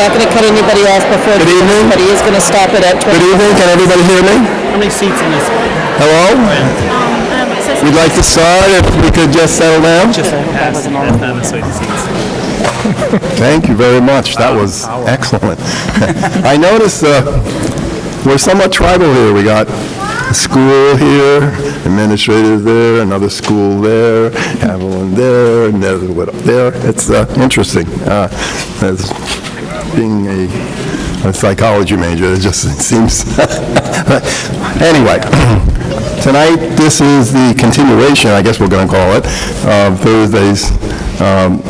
not going to cut anybody off before. Good evening. But he is going to stop it at 20. Good evening. Can everybody hear me? How many seats in this? Hello? We'd like to start if we could just settle down. Just past the seats. Thank you very much. That was excellent. I noticed we're somewhat tribal here. We got a school here, administrators there, another school there, Haviland there, and there's a up there. It's interesting. As being a psychology major, it just seems... Anyway, tonight this is the continuation, I guess we're going to call it, of Thursday's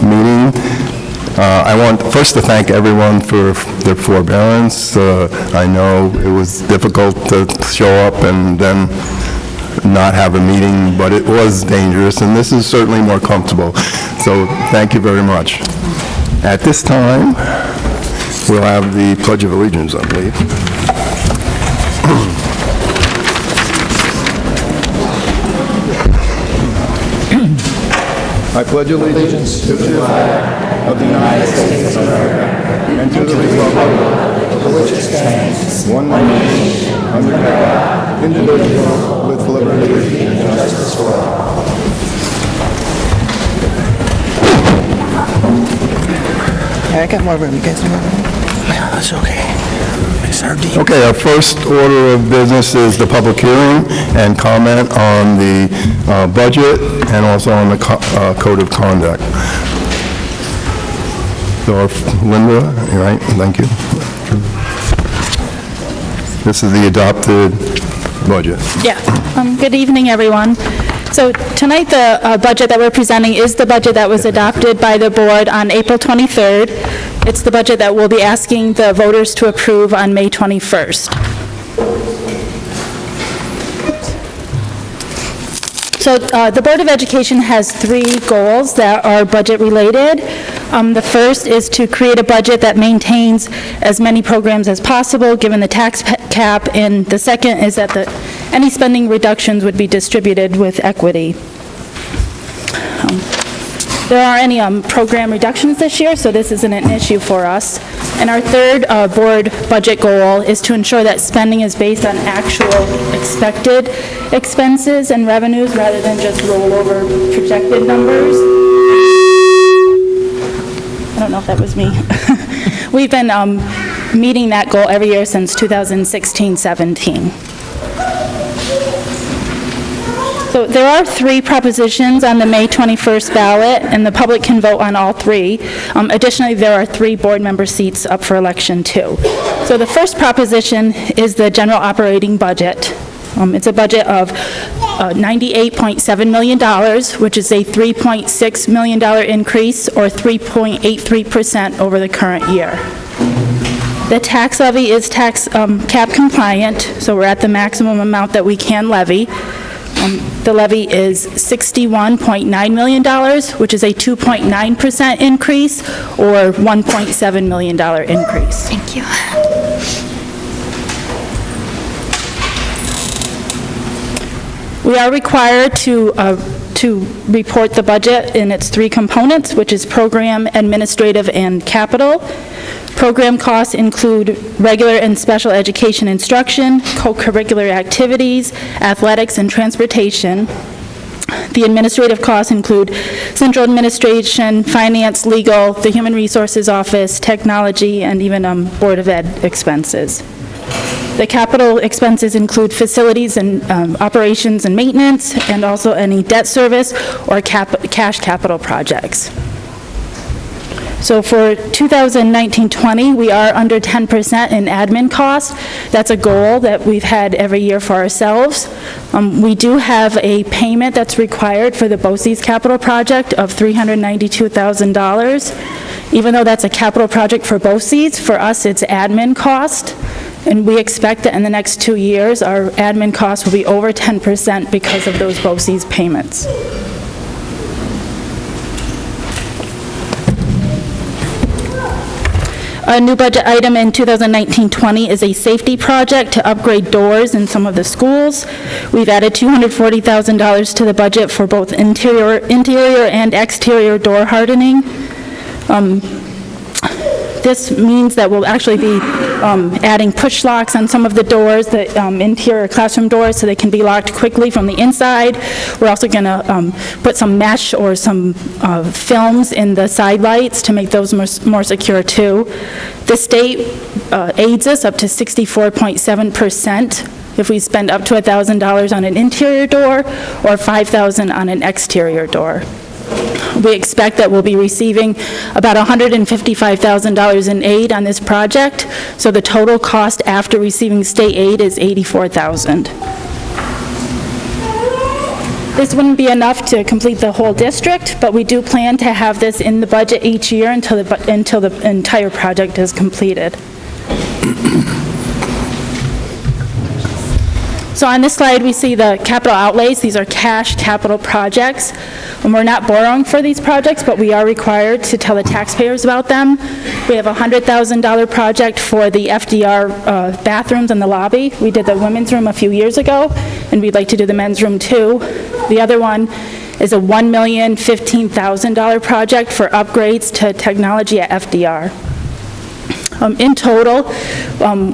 meeting. I want first to thank everyone for their forbearance. I know it was difficult to show up and then not have a meeting, but it was dangerous, and this is certainly more comfortable. So thank you very much. At this time, we'll have the Pledge of Allegiance, I believe. I pledge allegiance to the flag of the United States of America and to the republic for which it stands, one nation, under God, indivisible, with liberty and justice for all. I got more room. You guys need more room? Yeah, that's okay. Okay, our first order of business is the public hearing and comment on the budget and also on the code of conduct. So, Linda, you right? Thank you. This is the adopted budget. Yeah. Good evening, everyone. So tonight, the budget that we're presenting is the budget that was adopted by the board on April 23rd. It's the budget that we'll be asking the voters to approve on May 21st. So the Board of Education has 3 goals that are budget-related. The first is to create a budget that maintains as many programs as possible, given the tax cap, and the second is that any spending reductions would be distributed with equity. There aren't any program reductions this year, so this isn't an issue for us. And our third board budget goal is to ensure that spending is based on actual expected expenses and revenues rather than just rollover projected numbers. I don't know if that was me. We've been meeting that goal every year since 2016-17. So there are 3 propositions on the May 21st ballot, and the public can vote on all 3. Additionally, there are 3 board member seats up for election, too. So the first proposition is the general operating budget. It's a budget of $98.7 million, which is a $3.6 million increase, or 3.83% over the current year. The tax levy is tax cap compliant, so we're at the maximum amount that we can levy. The levy is $61.9 million, which is a 2.9% increase, or $1.7 million increase. Thank you. We are required to report the budget in its 3 components, which is program, administrative, and capital. Program costs include regular and special education instruction, co-curricular activities, athletics, and transportation. The administrative costs include central administration, finance, legal, the human resources office, technology, and even Board of Ed expenses. The capital expenses include facilities and operations and maintenance, and also any debt service or cash capital projects. So for 2019-20, we are under 10% in admin costs. That's a goal that we've had every year for ourselves. We do have a payment that's required for the BOCES capital project of $392,000. Even though that's a capital project for BOCES, for us it's admin cost. And we expect that in the next 2 years, our admin costs will be over 10% because of those BOCES payments. A new budget item in 2019-20 is a safety project to upgrade doors in some of the schools. We've added $240,000 to the budget for both interior and exterior door hardening. this means that we'll actually be adding push locks on some of the doors, the interior classroom doors, so they can be locked quickly from the inside. We're also going to put some mesh or some films in the side lights to make those more secure too. The state aids us up to 64.7% if we spend up to $1,000 on an interior door or $5,000 on an exterior door. We expect that we'll be receiving about $155,000 in aid on this project, so the total cost after receiving state aid is $84,000. This wouldn't be enough to complete the whole district, but we do plan to have this in the budget each year until the entire project is completed. So on this slide, we see the capital outlays. These are cash capital projects. And we're not borrowing for these projects, but we are required to tell the taxpayers about them. We have a $100,000 project for the FDR bathrooms in the lobby. We did the women's room a few years ago, and we'd like to do the men's room too. The other one is a $1,015,000 project for upgrades to technology at FDR. In total,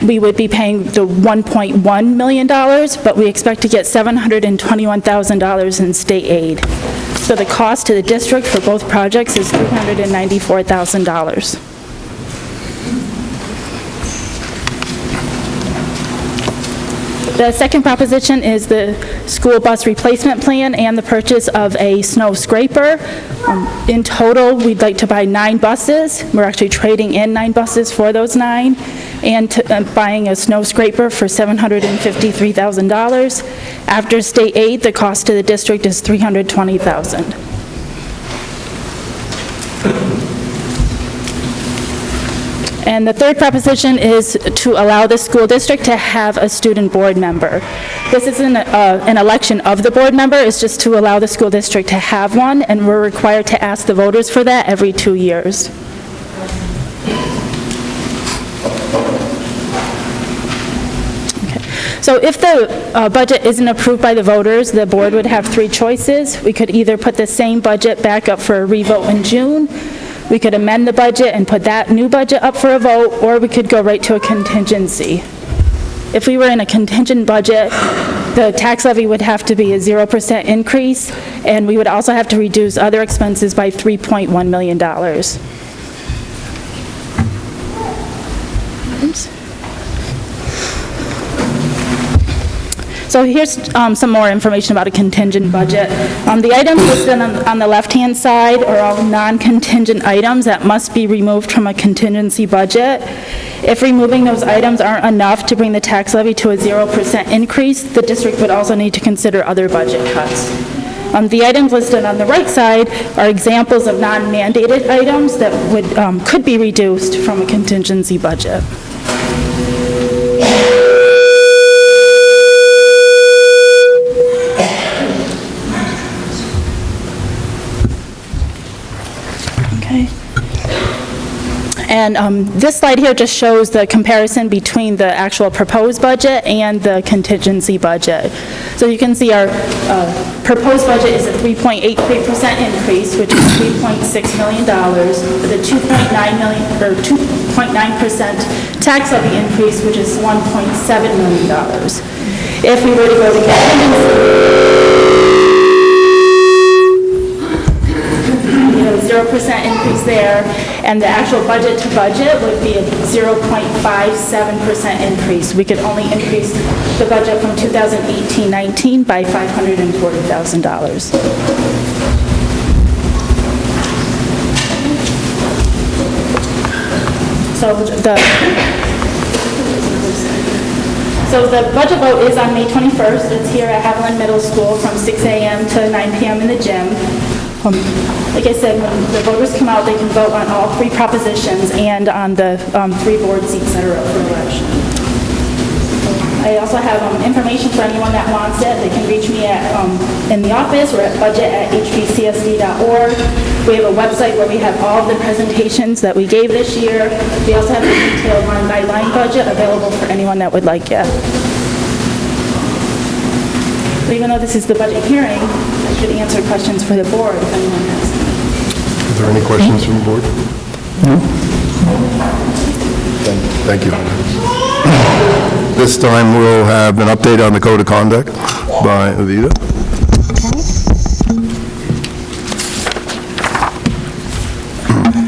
we would be paying the $1.1 million, but we expect to get $721,000 in state aid. So the cost to the district for both projects is $394,000. The second proposition is the school bus replacement plan and the purchase of a snow scraper. In total, we'd like to buy 9 buses. We're actually trading in 9 buses for those 9, and buying a snow scraper for $753,000. After state aid, the cost to the district is $320,000. And the third proposition is to allow the school district to have a student board member. This isn't an election of the board member, it's just to allow the school district to have one, and we're required to ask the voters for that every 2 years. So if the budget isn't approved by the voters, the board would have 3 choices. We could either put the same budget back up for a revote in June, we could amend the budget and put that new budget up for a vote, or we could go right to a contingency. If we were in a contingent budget, the tax levy would have to be a 0% increase, and we would also have to reduce other expenses by $3.1 million. Oops. So here's some more information about a contingent budget. The items listed on the left-hand side are all non-contingent items that must be removed from a contingency budget. If removing those items aren't enough to bring the tax levy to a 0% increase, the district would also need to consider other budget cuts. The items listed on the right side are examples of non-mandated items that could be reduced from a contingency budget. And this slide here just shows the comparison between the actual proposed budget and the contingency budget. So you can see our proposed budget is a 3.83% increase, which is $3.6 million, with a 2.9% tax levy increase, which is $1.7 million. If we were to go to contingency, 0% increase there, and the actual budget to budget would be a 0.57% increase. We could only increase the budget from 2018-19 by $540,000. So the budget vote is on May 21st. It's here at Haviland Middle School from 6 a.m. to 9 p.m. in the gym. Like I said, when the voters come out, they can vote on all 3 propositions and on the 3 board seats that are up for election. I also have information for anyone that wants it. They can reach me in the office or at budget@hpcsd.org. We have a website where we have all of the presentations that we gave this year. We also have a detailed line-by-line budget available for anyone that would like it. So even though this is the budget hearing, I should answer questions for the board if anyone has. Is there any questions from the board? No? Thank you. This time, we'll have an update on the code of conduct by Avita.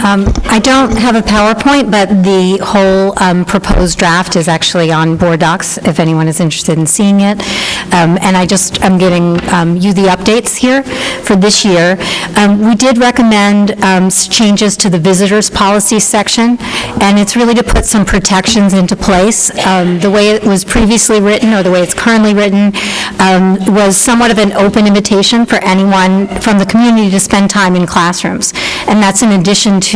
I don't have a PowerPoint, but the whole proposed draft is actually on Board Docs, if anyone is interested in seeing it. And I'm giving you the updates here for this year. We did recommend changes to the visitors policy section, and it's really to put some protections into place. The way it was previously written, or the way it's currently written, was somewhat of an open invitation for anyone from the community to spend time in classrooms. And that's in addition to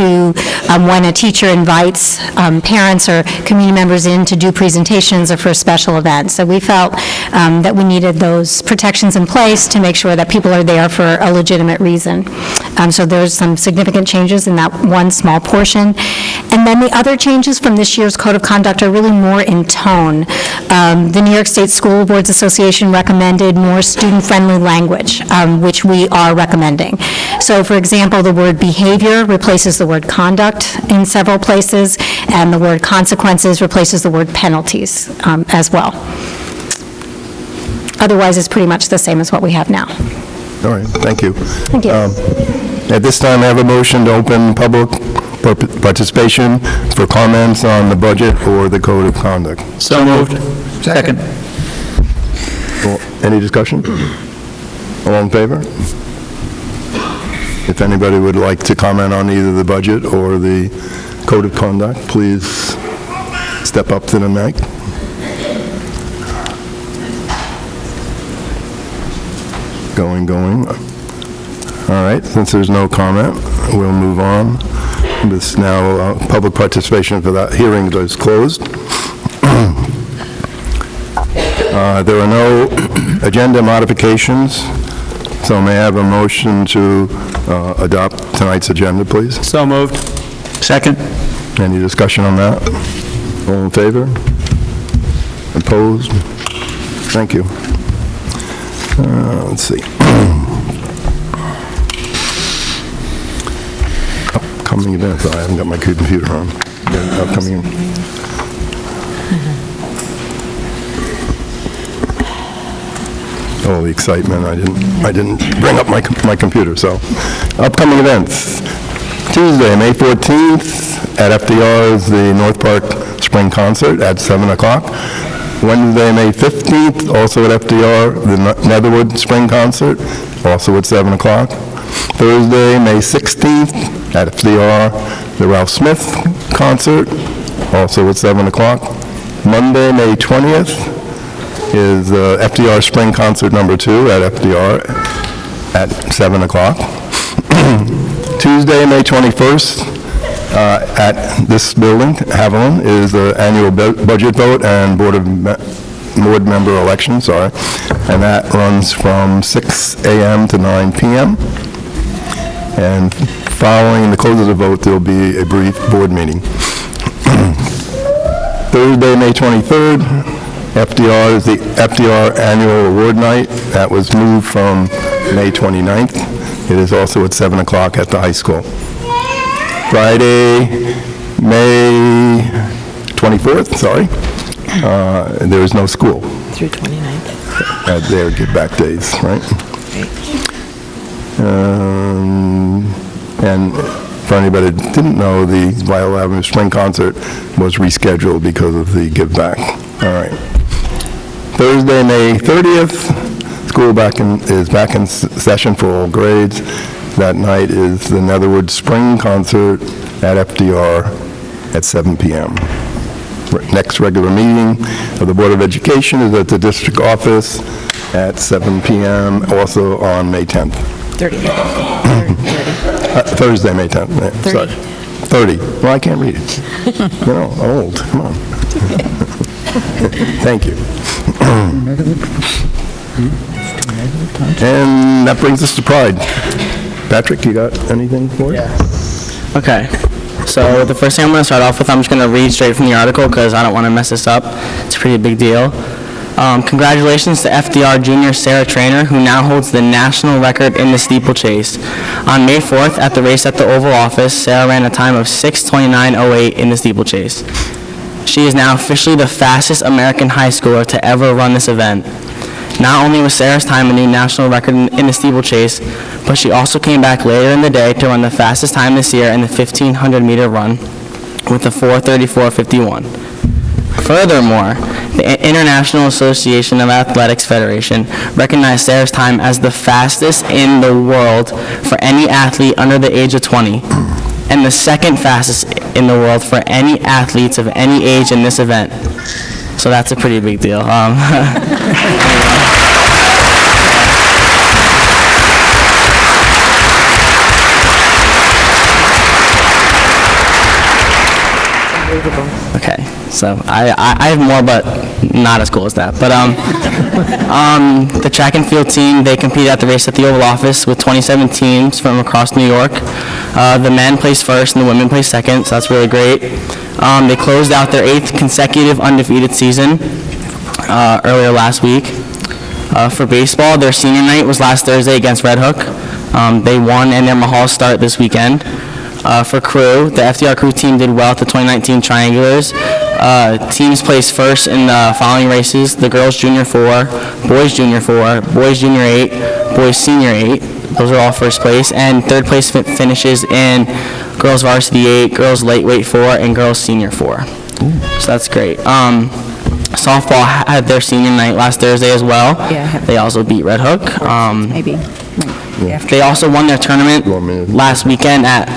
when a teacher invites parents or community members in to do presentations or for special events. So we felt that we needed those protections in place to make sure that people are there for a legitimate reason. So there's some significant changes in that one small portion. And then the other changes from this year's Code of Conduct are really more in tone. The New York State School Boards Association recommended more student-friendly language, which we are recommending. So, for example, the word behavior replaces the word conduct in several places, and the word consequences replaces the word penalties as well. Otherwise, it's pretty much the same as what we have now. All right, thank you. Thank you. At this time, I have a motion to open public participation for comments on the budget or the code of conduct. So moved. Second. Well, any discussion? All in favor? If anybody would like to comment on either the budget or the code of conduct, please step up to the mic. Going. All right, since there's no comment, we'll move on. This now, public participation for that hearing is closed. There are no agenda modifications, so may I have a motion to adopt tonight's agenda, please? So moved. Second. Any discussion on that? All in favor? Opposed? Thank you. Let's see. Upcoming events. I haven't got my computer on. Upcoming. Oh, the excitement! I didn't bring up my computer. So, upcoming events. Tuesday, May 14th, at FDR is the North Park Spring Concert at 7 o'clock. Wednesday, May 15th, also at FDR, the Netherwood Spring Concert, also at 7 o'clock. Thursday, May 16th, at FDR, the Ralph Smith Concert, also at 7 o'clock. Monday, May 20th, is FDR Spring Concert number 2 at FDR at 7 o'clock. Tuesday, May 21st, at this building, Haviland, is the annual budget vote and board member election, and that runs from 6 a.m. to 9 p.m. And following the close of the vote, there'll be a brief board meeting. Thursday, May 23rd, FDR is the FDR Annual Award Night. That was moved from May 29th. It is also at 7 o'clock at the high school. Friday, May 24th, there is no school. Through 29th. At their give back days, right? And for anybody that didn't know, the Viola Avenue Spring Concert was rescheduled because of the give back. All right. Thursday, May 30th, school is back in session for all grades. That night is the Netherwood Spring Concert at FDR at 7 p.m. Next regular meeting of the Board of Education is at the district office at 7 p.m., also on May 10th. 30th. Thursday, May 10th. 30. 30. Well, I can't read it. Old. Come on. Thank you. And that brings us to Pride. Patrick, you got anything for us? Okay. So the first thing I'm going to start off with, I'm just going to read straight from the article because I don't want to mess this up. It's a pretty big deal. Congratulations to FDR junior Sarah Trainer, who now holds the national record in the steeplechase. On May 4th, at the race at the Oval Office, Sarah ran a time of 6:29.08 in the steeplechase. She is now officially the fastest American high schooler to ever run this event. Not only was Sarah's time a new national record in the steeplechase, but she also came back later in the day to run the fastest time this year in the 1,500-meter run with a 4:34.51. Furthermore, the International Association of Athletics Federation recognized Sarah's time as the fastest in the world for any athlete under the age of 20, and the second fastest in the world for any athletes of any age in this event. So that's a pretty big deal. Okay, so I have more, but not as cool as that. But the track and field team, they competed at the race at the Oval Office with 27 teams from across New York. The men placed first and the women placed second, so that's really great. They closed out their 8th consecutive undefeated season earlier last week. For baseball, their senior night was last Thursday against Red Hook. They won, and their Mahal start this weekend. For crew, the FDR crew team did well at the 2019 Triangulars. Teams placed first in the following races: the girls junior 4, boys junior 4, boys junior 8, boys senior 8. Those are all first place. And third place finishes in girls varsity 8, girls lightweight 4, and girls senior 4. So that's great. Softball had their senior night last Thursday as well. Yeah. They also beat Red Hook. Maybe. They also won their tournament last weekend at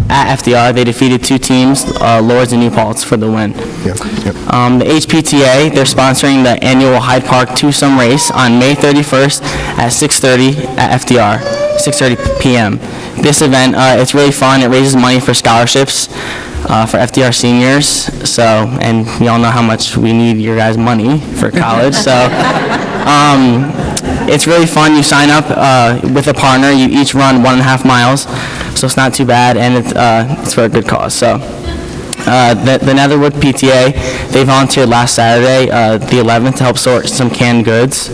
FDR. They defeated 2 teams, Lords and New Paltz, for the win. The HPTA, they're sponsoring the annual Hyde Park twosome race on May 31st at 6:30 at FDR, 6:30 p.m. This event, it's really fun. It raises money for scholarships for FDR seniors. So, and we all know how much we need your guys' money for college. So. It's really fun. You sign up with a partner. You each run 1.5 miles, so it's not too bad, and it's for a good cause. So the Netherwood PTA, they volunteered last Saturday, the 11th, to help sort some canned goods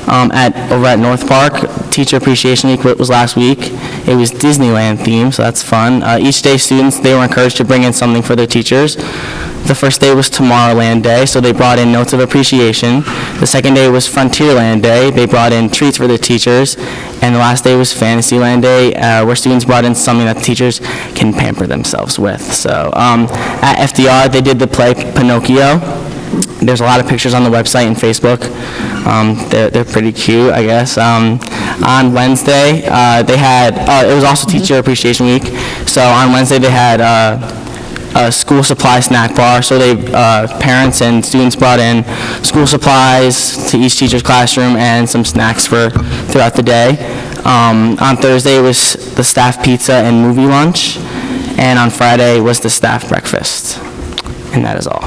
over at North Park. Teacher Appreciation Week was last week. It was Disneyland themed, so that's fun. Each day, students, they were encouraged to bring in something for their teachers. The first day was Tomorrowland Day, so they brought in notes of appreciation. The second day was Frontierland Day. They brought in treats for their teachers. And the last day was Fantasyland Day, where students brought in something that teachers can pamper themselves with. So at FDR, they did the play Pinocchio. There's a lot of pictures on the website and Facebook. They're pretty cute, I guess. On Wednesday, they had, it was also Teacher Appreciation Week. So on Wednesday, they had a school supply snack bar. So parents and students brought in school supplies to each teacher's classroom and some snacks for throughout the day. On Thursday, it was the staff pizza and movie lunch. And on Friday was the staff breakfast. And that is all.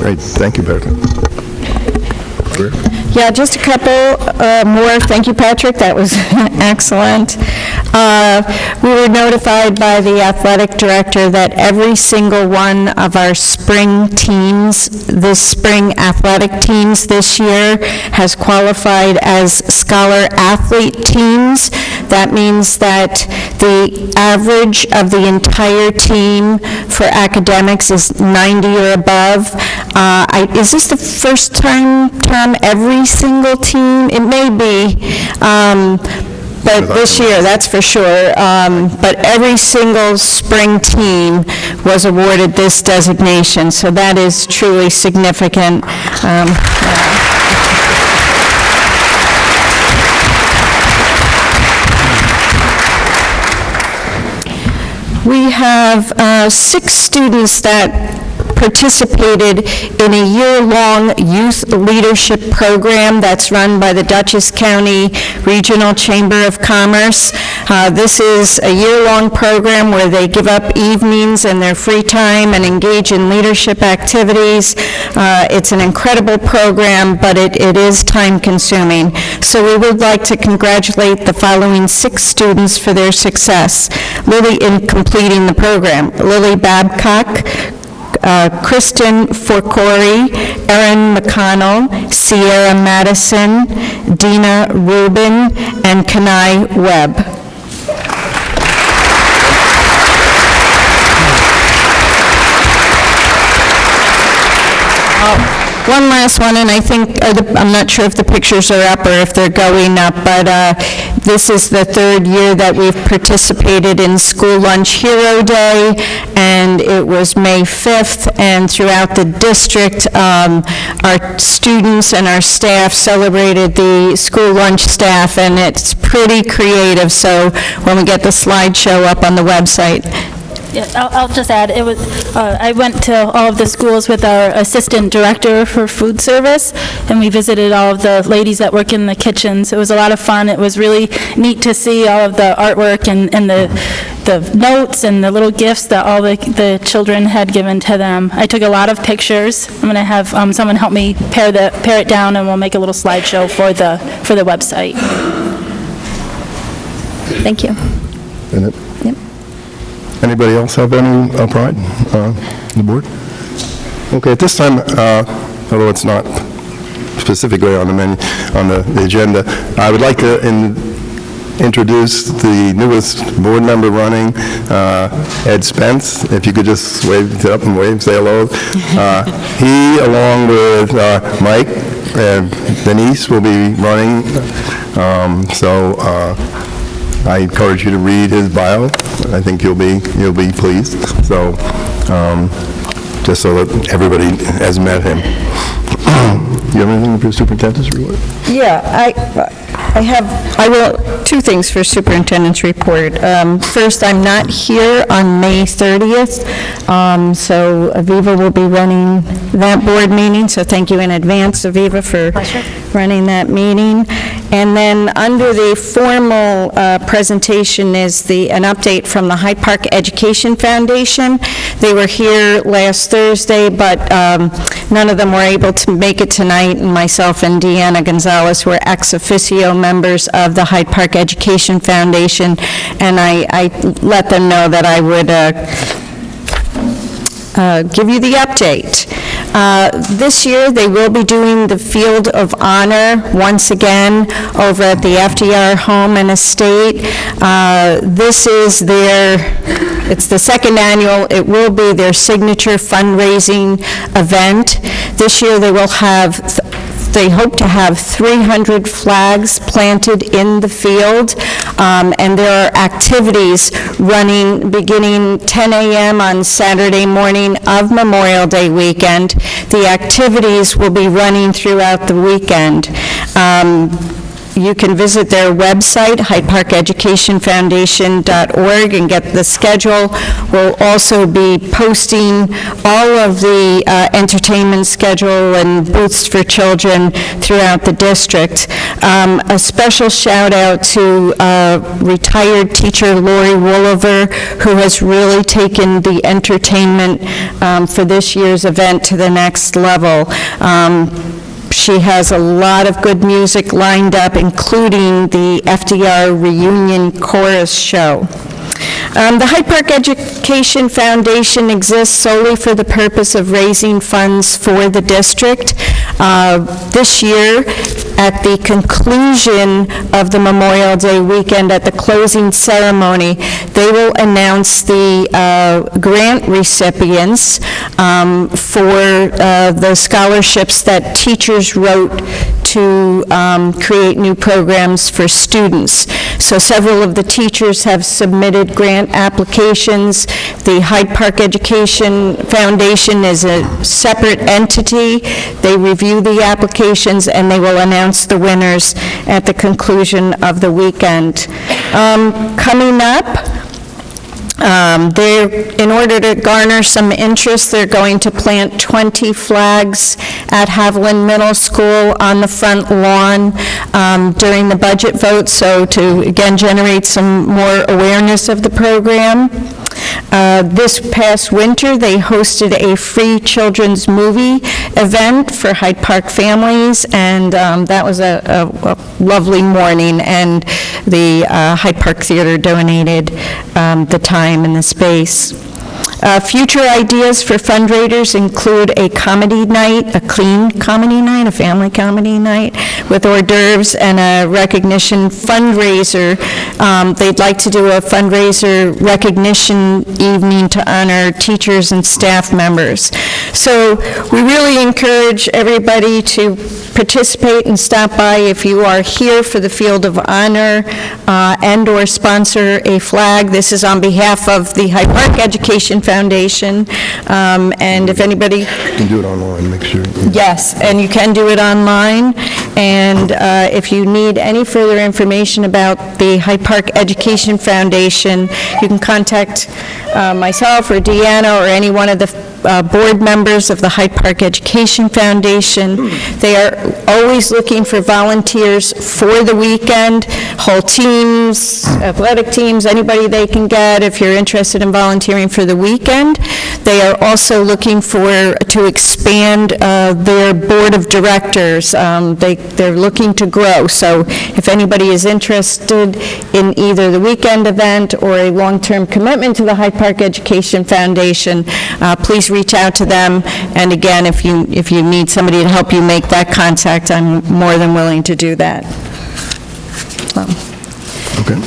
Great, thank you, Patrick. Yeah, just a couple more. Thank you, Patrick. That was excellent. We were notified by the athletic director that every single one of our spring teams, the spring athletic teams this year, has qualified as scholar athlete teams. That means that the average of the entire team for academics is 90 or above. Is this the first time, Tom, every single team? It may be, but this year, that's for sure. But every single spring team was awarded this designation, so that is truly significant. We have 6 students that participated in a year-long youth leadership program that's run by the Dutchess County Regional Chamber of Commerce. This is a year-long program where they give up evenings and their free time and engage in leadership activities. It's an incredible program, but it is time-consuming. So we would like to congratulate the following 6 students for their success. Lily, in completing the program: Lily Babcock, Kristen Forcori, Erin McConnell, Sierra Madison, Dina Rubin, and Kanai Webb. One last one, and I think, I'm not sure if the pictures are up or if they're going up, but this is the third year that we've participated in School Lunch Hero Day, and it was May 5th, and throughout the district, our students and our staff celebrated the school lunch staff, and it's pretty creative, so when we get the slideshow up on the website. Yeah, I'll just add, it was, I went to all of the schools with our assistant director for food service, and we visited all of the ladies that work in the kitchens. It was a lot of fun. It was really neat to see all of the artwork and the notes and the little gifts that all the children had given to them. I took a lot of pictures. I'm going to have someone help me pare it down, and we'll make a little slideshow for the website. Thank you. Yep. Anybody else have any pride on the board? Okay, at this time, although it's not specifically on the menu, on the agenda, I would like to introduce the newest board member running, Ed Spence. If you could just wave up and wave, say hello. He, along with Mike and Denise, will be running. I encourage you to read his bio. I think you'll be pleased. So, just so that everybody has met him. You have anything for your superintendent's report? Yeah, I will, two things for superintendent's report. First, I'm not here on May 30th, so Aviva will be running that board meeting, so thank you in advance, Aviva, for running that meeting. And then under the formal presentation is an update from the Hyde Park Education Foundation. They were here last Thursday, but none of them were able to make it tonight, and myself and Deanna Gonzalez were ex officio members of the Hyde Park Education Foundation, and I let them know that I would give you the update. This year, they will be doing the Field of Honor once again over at the FDR Home and Estate. This is it's the second annual. It will be their signature fundraising event. This year, they hope to have 300 flags planted in the field, and there are activities running beginning 10 a.m. on Saturday morning of Memorial Day weekend. The activities will be running throughout the weekend. You can visit their website, hydeparkeducationfoundation.org, and get the schedule. We'll also be posting all of the entertainment schedule and booths for children throughout the district. A special shout out to retired teacher Lori Wooliver, who has really taken the entertainment for this year's event to the next level. She has a lot of good music lined up, including the FDR Reunion Chorus Show. The Hyde Park Education Foundation exists solely for the purpose of raising funds for the district. This year, at the conclusion of the Memorial Day weekend, at the closing ceremony, they will announce the grant recipients for the scholarships that teachers wrote to create new programs for students. So several of the teachers have submitted grant applications. The Hyde Park Education Foundation is a separate entity. They review the applications, and they will announce the winners at the conclusion of the weekend. Coming up, in order to garner some interest, they're going to plant 20 flags at Haviland Middle School on the front lawn during the budget vote, so to, again, generate some more awareness of the program. This past winter, they hosted a free children's movie event for Hyde Park families, and that was a lovely morning, and the Hyde Park Theater donated the time and the space. Future ideas for fundraisers include a comedy night, a clean comedy night, a family comedy night with hors d'oeuvres and a recognition fundraiser. They'd like to do a fundraiser recognition evening to honor teachers and staff members. So we really encourage everybody to participate and stop by if you are here for the Field of Honor and/or sponsor a flag. This is on behalf of the Hyde Park Education Foundation, and if anybody... You can do it online, make sure. Yes, and you can do it online, and if you need any further information about the Hyde Park Education Foundation, you can contact myself or Deanna or any one of the board members of the Hyde Park Education Foundation. They are always looking for volunteers for the weekend, whole teams, athletic teams, anybody they can get if you're interested in volunteering for the weekend. They are also looking to expand their board of directors. They're looking to grow, so if anybody is interested in either the weekend event or a long-term commitment to the Hyde Park Education Foundation, please reach out to them. And again, if you need somebody to help you make that contact, I'm more than willing to do that. Okay.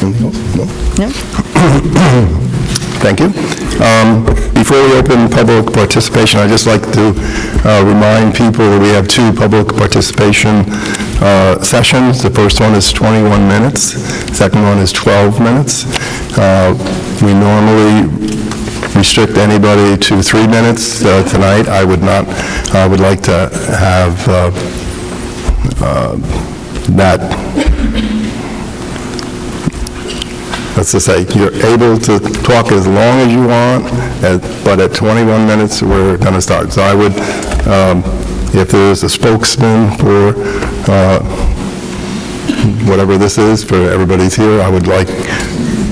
Anything else? No? No? Thank you. Before we open public participation, I'd just like to remind people that we have 2 public participation sessions. The first one is 21 minutes. Second one is 12 minutes. We normally restrict anybody to 3 minutes. Tonight, I would like to have that, let's just say, you're able to talk as long as you want, but at 21 minutes, we're going to start. So I would, if there's a spokesman for whatever this is, for everybody's here, I would like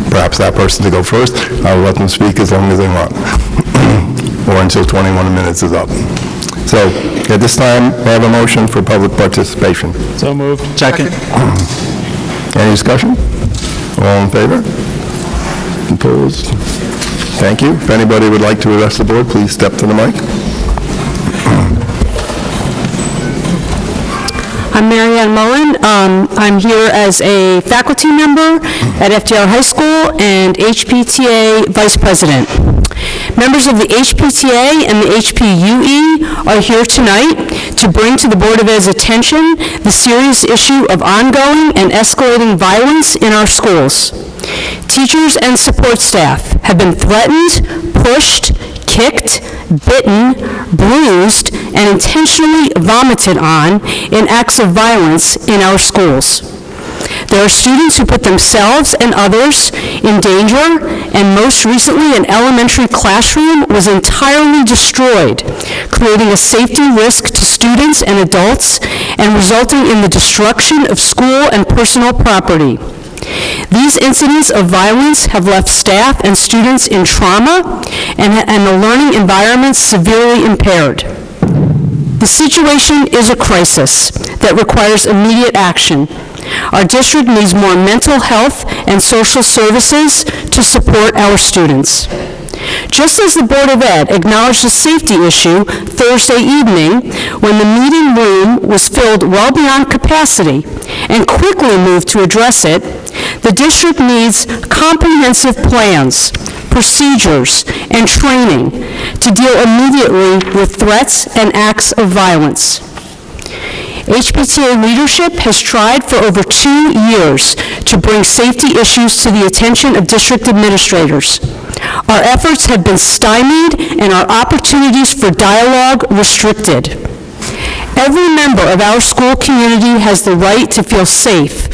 perhaps that person to go first. I'll let them speak as long as they want, or until 21 minutes is up. So at this time, I have a motion for public participation. So moved. Second. Any discussion? All in favor? Opposed? Thank you. If anybody would like to address the board, please step to the mic. I'm Mary Ann Mullen. I'm here as a faculty member at FDR High School and HPTA Vice President. Members of the HPTA and the HPUE are here tonight to bring to the Board of Ed's attention the serious issue of ongoing and escalating violence in our schools. Teachers and support staff have been threatened, pushed, kicked, bitten, bruised, and intentionally vomited on in acts of violence in our schools. There are students who put themselves and others in danger, and most recently an elementary classroom was entirely destroyed, creating a safety risk to students and adults and resulting in the destruction of school and personal property. These incidents of violence have left staff and students in trauma and the learning environment severely impaired. The situation is a crisis that requires immediate action. Our district needs more mental health and social services to support our students. Just as the Board of Ed acknowledged the safety issue Thursday evening when the meeting room was filled well beyond capacity and quickly moved to address it, the district needs comprehensive plans, procedures, and training to deal immediately with threats and acts of violence. HPCA leadership has tried for over 2 years to bring safety issues to the attention of district administrators. Our efforts have been stymied and our opportunities for dialogue restricted. Every member of our school community has the right to feel safe,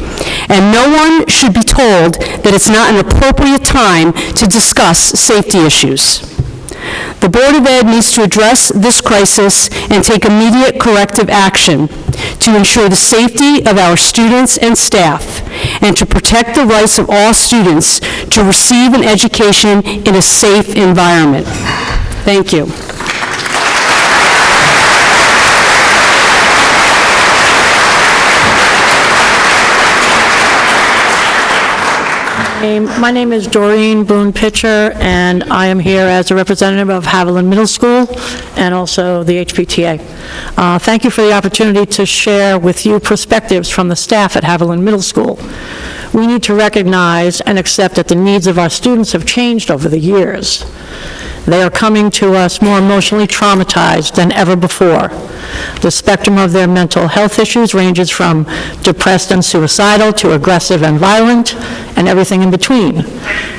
and no one should be told that it's not an appropriate time to discuss safety issues. The Board of Ed needs to address this crisis and take immediate corrective action to ensure the safety of our students and staff and to protect the rights of all students to receive an education in a safe environment. Thank you. My name is Doreen Boone Pitcher, and I am here as a representative of Haviland Middle School and also the HPTA. Thank you for the opportunity to share with you perspectives from the staff at Haviland Middle School. We need to recognize and accept that the needs of our students have changed over the years. They are coming to us more emotionally traumatized than ever before. The spectrum of their mental health issues ranges from depressed and suicidal to aggressive and violent, and everything in between.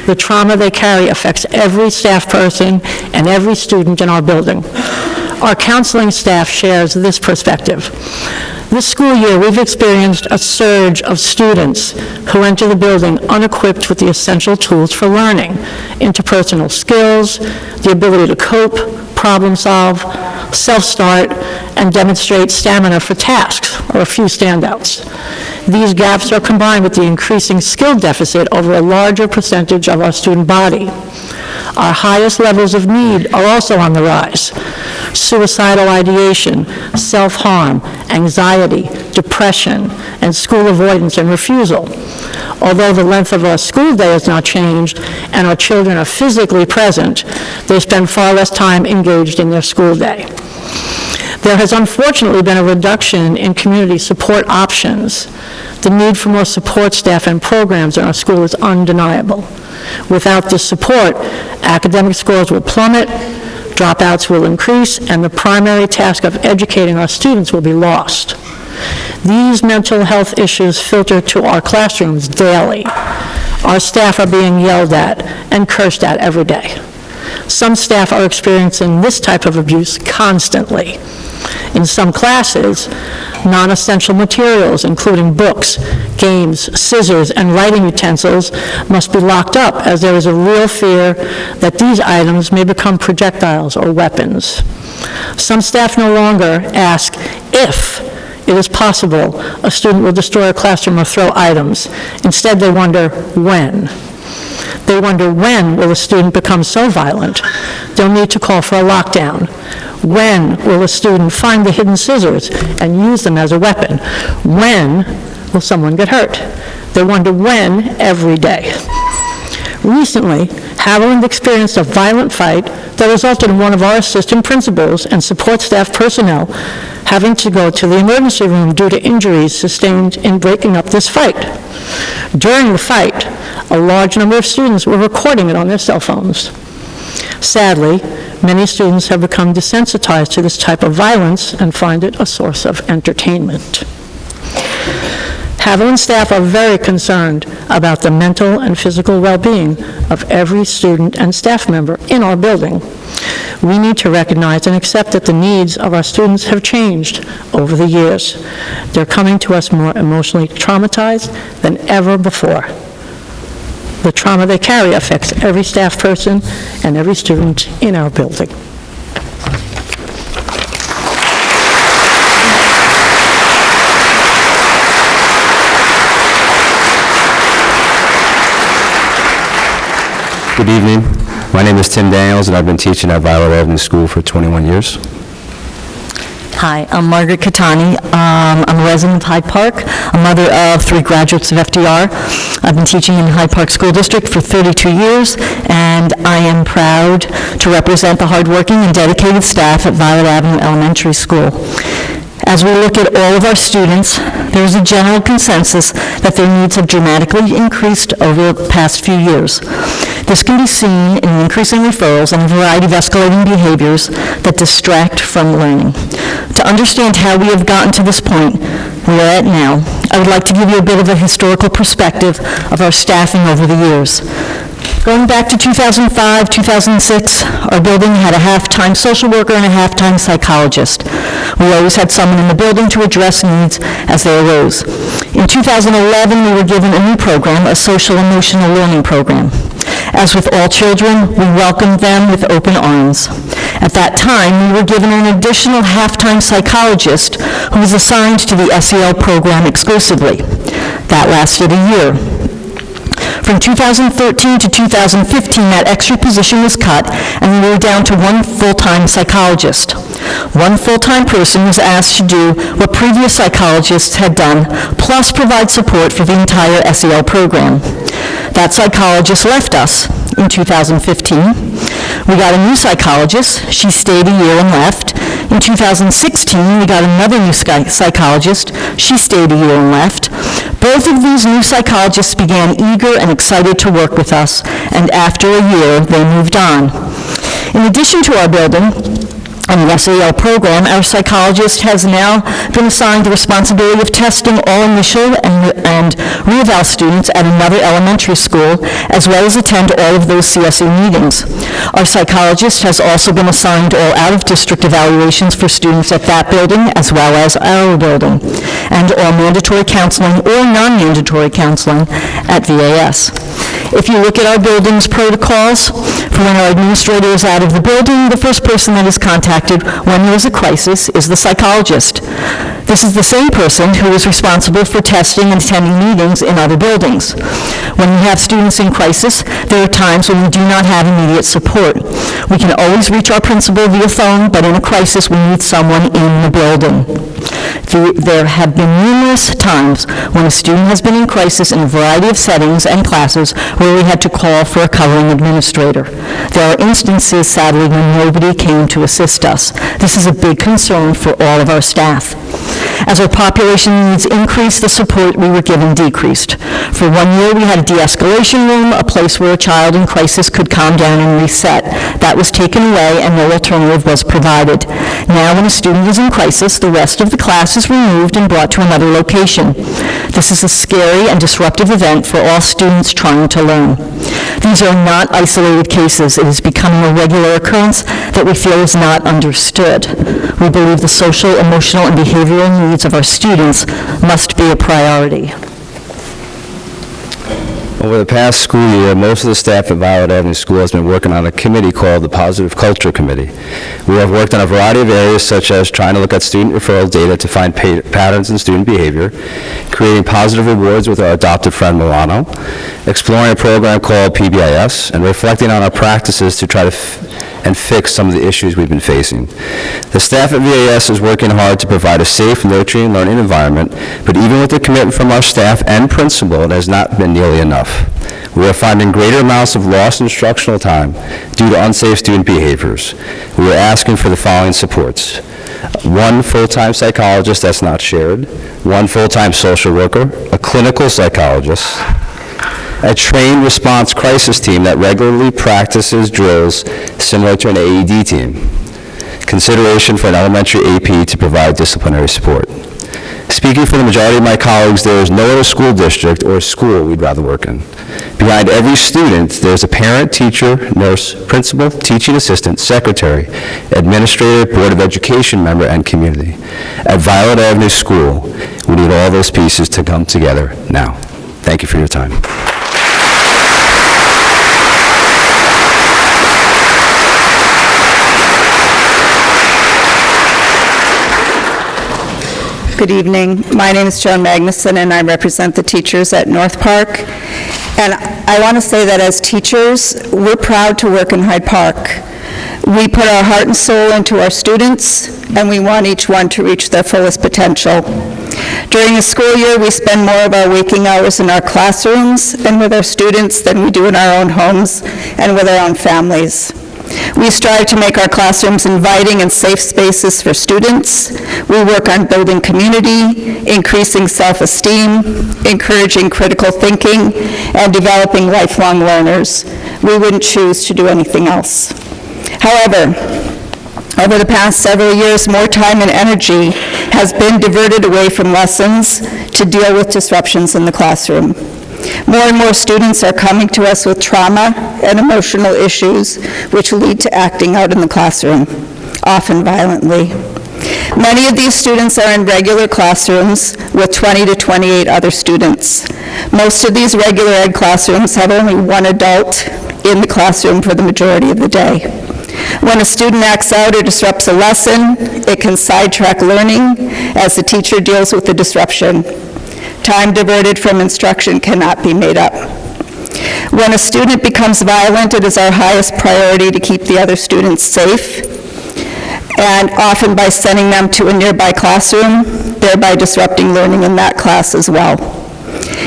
The trauma they carry affects every staff person and every student in our building. Our counseling staff shares this perspective. This school year, we've experienced a surge of students who enter the building unequipped with the essential tools for learning, interpersonal skills, the ability to cope, problem solve, self-start, and demonstrate stamina for tasks, or a few standouts. These gaps are combined with the increasing skill deficit over a larger percentage of our student body. Our highest levels of need are also on the rise. Suicidal ideation, self-harm, anxiety, depression, and school avoidance and refusal. Although the length of our school day has not changed and our children are physically present, they spend far less time engaged in their school day. There has unfortunately been a reduction in community support options. The need for more support staff and programs in our school is undeniable. Without this support, academic scores will plummet, dropouts will increase, and the primary task of educating our students will be lost. These mental health issues filter to our classrooms daily. Our staff are being yelled at and cursed at every day. Some staff are experiencing this type of abuse constantly. In some classes, non-essential materials, including books, games, scissors, and writing utensils, must be locked up as there is a real fear that these items may become projectiles or weapons. Some staff no longer ask if it is possible a student will destroy a classroom or throw items. Instead, they wonder when. They wonder when will a student become so violent they'll need to call for a lockdown. When will a student find the hidden scissors and use them as a weapon? When will someone get hurt? They wonder when every day. Recently, Haviland experienced a violent fight that resulted in one of our assistant principals and support staff personnel having to go to the emergency room due to injuries sustained in breaking up this fight. During the fight, a large number of students were recording it on their cell phones. Sadly, many students have become desensitized to this type of violence and find it a source of entertainment. Haviland staff are very concerned about the mental and physical well-being of every student and staff member in our building. We need to recognize and accept that the needs of our students have changed over the years. They're coming to us more emotionally traumatized than ever before. The trauma they carry affects every staff person and every student in our building. Good evening. My name is Tim Daniels, and I've been teaching at Violet Avenue School for 21 years. Hi, I'm Margaret Catani. I'm a resident of Hyde Park, a mother of 3 graduates of FDR. I've been teaching in Hyde Park School District for 32 years, and I am proud to represent the hardworking and dedicated staff at Violet Avenue Elementary School. As we look at all of our students, there is a general consensus that their needs have dramatically increased over the past few years. This can be seen in increasing referrals and a variety of escalating behaviors that distract from learning. To understand how we have gotten to this point we are at now, I would like to give you a bit of a historical perspective of our staffing over the years. Going back to 2005, 2006, our building had a half-time social worker and a half-time psychologist. We always had someone in the building to address needs as they arose. In 2011, we were given a new program, a social-emotional learning program. As with all children, we welcomed them with open arms. At that time, we were given an additional half-time psychologist who was assigned to the SEL program exclusively. That lasted a year. From 2013 to 2015, that extra position was cut, and we were down to 1 full-time psychologist. 1 full-time person was asked to do what previous psychologists had done, plus provide support for the entire SEL program. That psychologist left us in 2015. We got a new psychologist. She stayed a year and left. In 2016, we got another new psychologist. She stayed a year and left. Both of these new psychologists began eager and excited to work with us, and after a year, they moved on. In addition to our building and the SAL program, our psychologist has now been assigned the responsibility of testing all initial and re-eval students at another elementary school, as well as attend all of those CSE meetings. Our psychologist has also been assigned all out-of-district evaluations for students at that building, as well as our building, and all mandatory counseling or non-mandatory counseling at VAS. If you look at our building's protocols, for when our administrator is out of the building, the first person that is contacted when there is a crisis is the psychologist. This is the same person who is responsible for testing and attending meetings in other buildings. When we have students in crisis, there are times when we do not have immediate support. We can always reach our principal via phone, but in a crisis, we need someone in the building. There have been numerous times when a student has been in crisis in a variety of settings and classes where we had to call for a covering administrator. There are instances, sadly, when nobody came to assist us. This is a big concern for all of our staff. As our population needs increased, the support we were given decreased. For 1 year, we had a de-escalation room, a place where a child in crisis could calm down and reset. That was taken away, and no alternative was provided. Now, when a student is in crisis, the rest of the class is removed and brought to another location. This is a scary and disruptive event for all students trying to learn. These are not isolated cases. It is becoming a regular occurrence that we feel is not understood. We believe the social, emotional, and behavioral needs of our students must be a priority. Over the past school year, most of the staff at Violet Avenue School has been working on a committee called the Positive Culture Committee. We have worked on a variety of areas, such as trying to look at student referral data to find patterns in student behavior, creating positive rewards with our adopted friend Milano, exploring a program called PBIS, and reflecting on our practices to try to fix some of the issues we've been facing. The staff at VAS is working hard to provide a safe, nurturing learning environment, but even with the commitment from our staff and principal, it has not been nearly enough. We are finding greater amounts of lost instructional time due to unsafe student behaviors. We are asking for the following supports: 1 full-time psychologist that's not shared, 1 full-time social worker, a clinical psychologist, a trained response crisis team that regularly practices drills similar to an AED team, consideration for an elementary AP to provide disciplinary support. Speaking for the majority of my colleagues, there is no other school district or school we'd rather work in. Behind every student, there's a parent, teacher, nurse, principal, teaching assistant, secretary, administrator, Board of Education member, and community. At Violet Avenue School, we need all those pieces to come together now. Thank you for your time. Good evening. My name is Joan Magnuson, and I represent the teachers at North Park. And I want to say that as teachers, we're proud to work in Hyde Park. We put our heart and soul into our students, and we want each one to reach their fullest potential. During the school year, we spend more of our waking hours in our classrooms and with our students than we do in our own homes and with our own families. We strive to make our classrooms inviting and safe spaces for students. We work on building community, increasing self-esteem, encouraging critical thinking, and developing lifelong learners. We wouldn't choose to do anything else. However, over the past several years, more time and energy has been diverted away from lessons to deal with disruptions in the classroom. More and more students are coming to us with trauma and emotional issues which lead to acting out in the classroom, often violently. Many of these students are in regular classrooms with 20 to 28 other students. Most of these regular ed classrooms have only one adult in the classroom for the majority of the day. When a student acts out or disrupts a lesson, it can sidetrack learning as the teacher deals with the disruption. Time diverted from instruction cannot be made up. When a student becomes violent, it is our highest priority to keep the other students safe, and often by sending them to a nearby classroom, thereby disrupting learning in that class as well.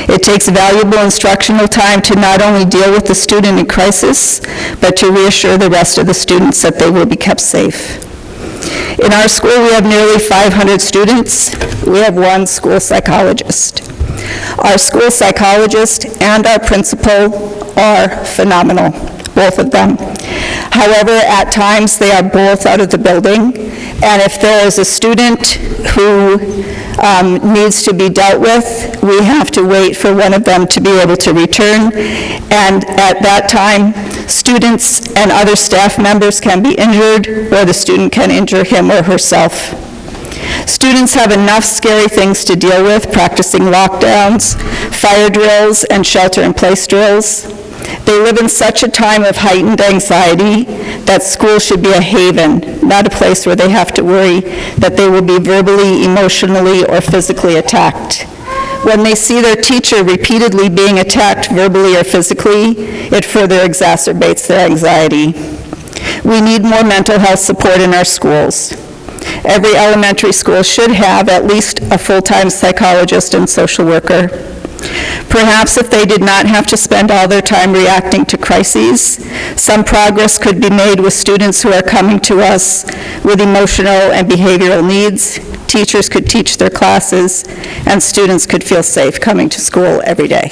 It takes valuable instructional time to not only deal with the student in crisis, but to reassure the rest of the students that they will be kept safe. In our school, we have nearly 500 students. We have one school psychologist. Our school psychologist and our principal are phenomenal, both of them. However, at times, they are both out of the building, and if there is a student who needs to be dealt with, we have to wait for one of them to be able to return, and at that time, students and other staff members can be injured, or the student can injure him or herself. Students have enough scary things to deal with, practicing lockdowns, fire drills, and shelter-in-place drills. They live in such a time of heightened anxiety that school should be a haven, not a place where they have to worry that they will be verbally, emotionally, or physically attacked. When they see their teacher repeatedly being attacked verbally or physically, it further exacerbates their anxiety. We need more mental health support in our schools. Every elementary school should have at least a full-time psychologist and social worker. Perhaps if they did not have to spend all their time reacting to crises, some progress could be made with students who are coming to us with emotional and behavioral needs. Teachers could teach their classes, and students could feel safe coming to school every day.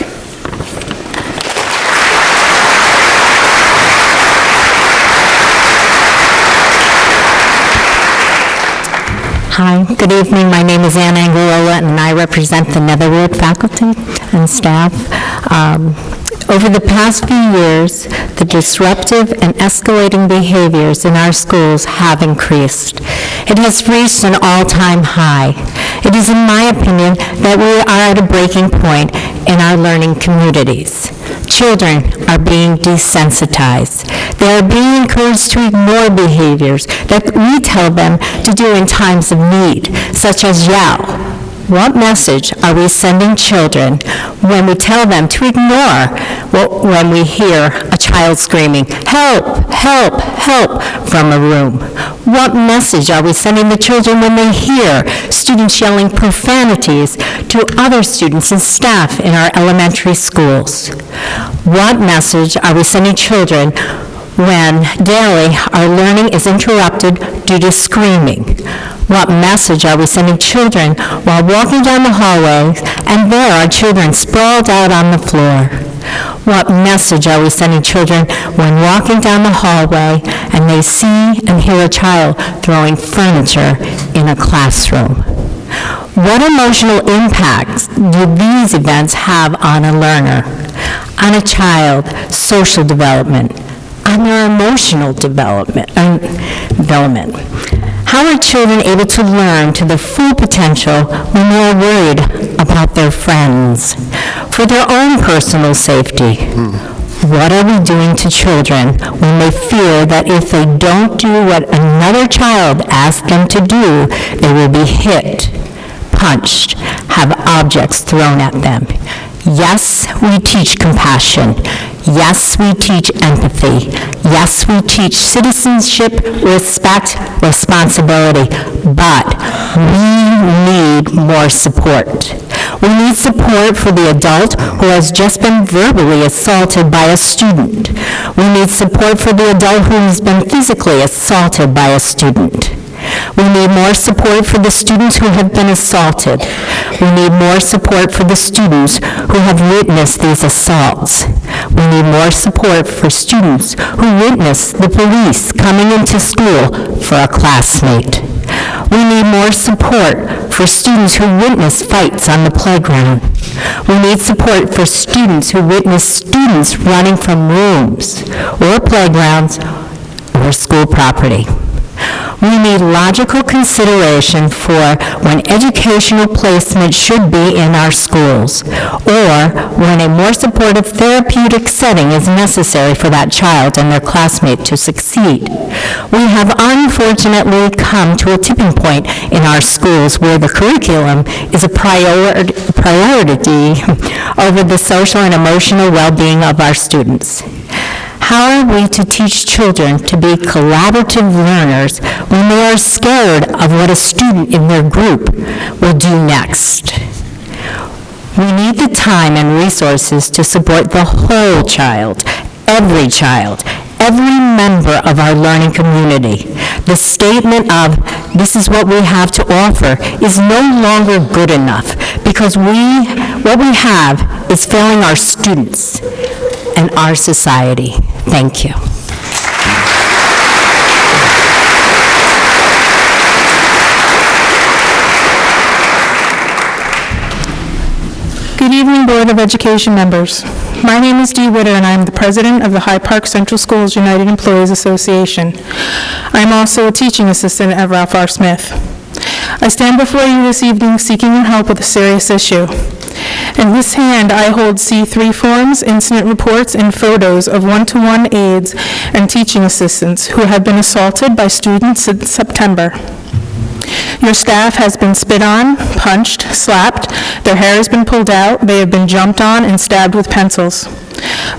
Hi, good evening. My name is Ann Angulola, and I represent the Netherwood faculty and staff. Over the past few years, the disruptive and escalating behaviors in our schools have increased. It has reached an all-time high. It is, in my opinion, that we are at a breaking point in our learning communities. Children are being desensitized. They are being encouraged to ignore behaviors that we tell them to do in times of need, such as yell. What message are we sending children when we tell them to ignore when we hear a child screaming, "Help, help, help," from a room? What message are we sending the children when they hear students yelling profanities to other students and staff in our elementary schools? What message are we sending children when daily our learning is interrupted due to screaming? What message are we sending children while walking down the hallways and there are children sprawled out on the floor? What message are we sending children when walking down the hallway and they see and hear a child throwing furniture in a classroom? What emotional impacts do these events have on a learner, on a child, social development, on their emotional development? How are children able to learn to their full potential when they are worried about their friends, for their own personal safety? What are we doing to children when they fear that if they don't do what another child asks them to do, they will be hit, punched, have objects thrown at them? Yes, we teach compassion. Yes, we teach empathy. Yes, we teach citizenship, respect, responsibility. But we need more support. We need support for the adult who has just been verbally assaulted by a student. We need support for the adult who has been physically assaulted by a student. We need more support for the students who have been assaulted. We need more support for the students who have witnessed these assaults. We need more support for students who witness the police coming into school for a classmate. We need more support for students who witness fights on the playground. We need support for students who witness students running from rooms or playgrounds or school property. We need logical consideration for when educational placement should be in our schools, or when a more supportive therapeutic setting is necessary for that child and their classmate to succeed. We have unfortunately come to a tipping point in our schools where the curriculum is a priority over the social and emotional well-being of our students. How are we to teach children to be collaborative learners when they are scared of what a student in their group will do next? We need the time and resources to support the whole child, every member of our learning community. The statement of, "this is what we have to offer," is no longer good enough, because what we have is failing our students and our society. Thank you. Good evening, Board of Education members. My name is Dee Witter, and I am the president of the Hyde Park Central Schools United Employees Association. I am also a teaching assistant at Ralph R. Smith. I stand before you this evening seeking your help with a serious issue. In this hand, I hold C3 forms, incident reports, and photos of one-to-one aides and teaching assistants who have been assaulted by students since September. Your staff has been spit on, punched, slapped, their hair has been pulled out, they have been jumped on and stabbed with pencils.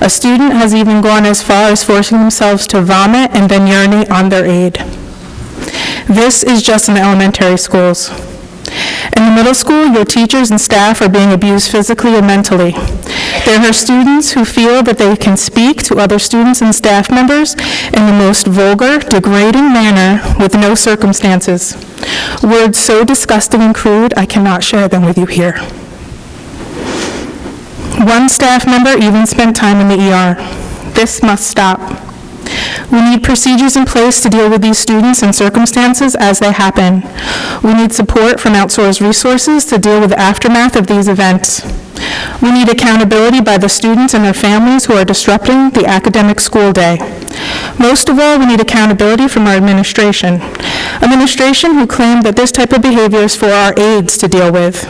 A student has even gone as far as forcing themselves to vomit and then urinate on their aide. This is just in the elementary schools. In the middle school, your teachers and staff are being abused physically and mentally. There are students who feel that they can speak to other students and staff members in the most vulgar, degrading manner with no circumstances. Words so disgusting and crude, I cannot share them with you here. One staff member even spent time in the ER. This must stop. We need procedures in place to deal with these students and circumstances as they happen. We need support from outsourced resources to deal with the aftermath of these events. We need accountability by the students and their families who are disrupting the academic school day. Most of all, we need accountability from our administration who claimed that this type of behavior is for our aides to deal with.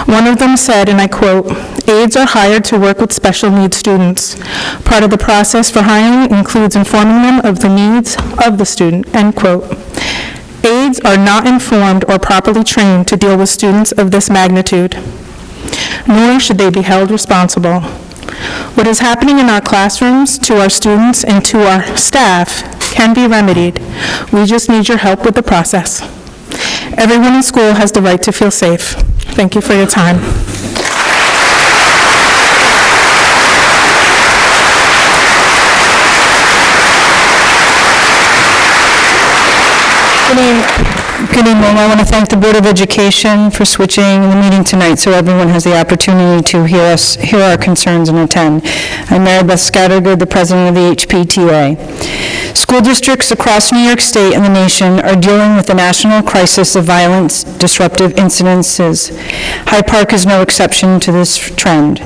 One of them said, and I quote, "Aides are hired to work with special needs students. Part of the process for hiring includes informing them of the needs of the student," end quote. Aides are not informed or properly trained to deal with students of this magnitude, nor should they be held responsible. What is happening in our classrooms, to our students, and to our staff can be remedied. We just need your help with the process. Everyone in school has the right to feel safe. Thank you for your time. Good evening. I want to thank the Board of Education for switching the meeting tonight so everyone has the opportunity to hear our concerns and attend. I'm Mary Beth Scattergood, the president of the HPTA. School districts across New York State and the nation are dealing with the national crisis of violence, disruptive incidences. Hyde Park is no exception to this trend.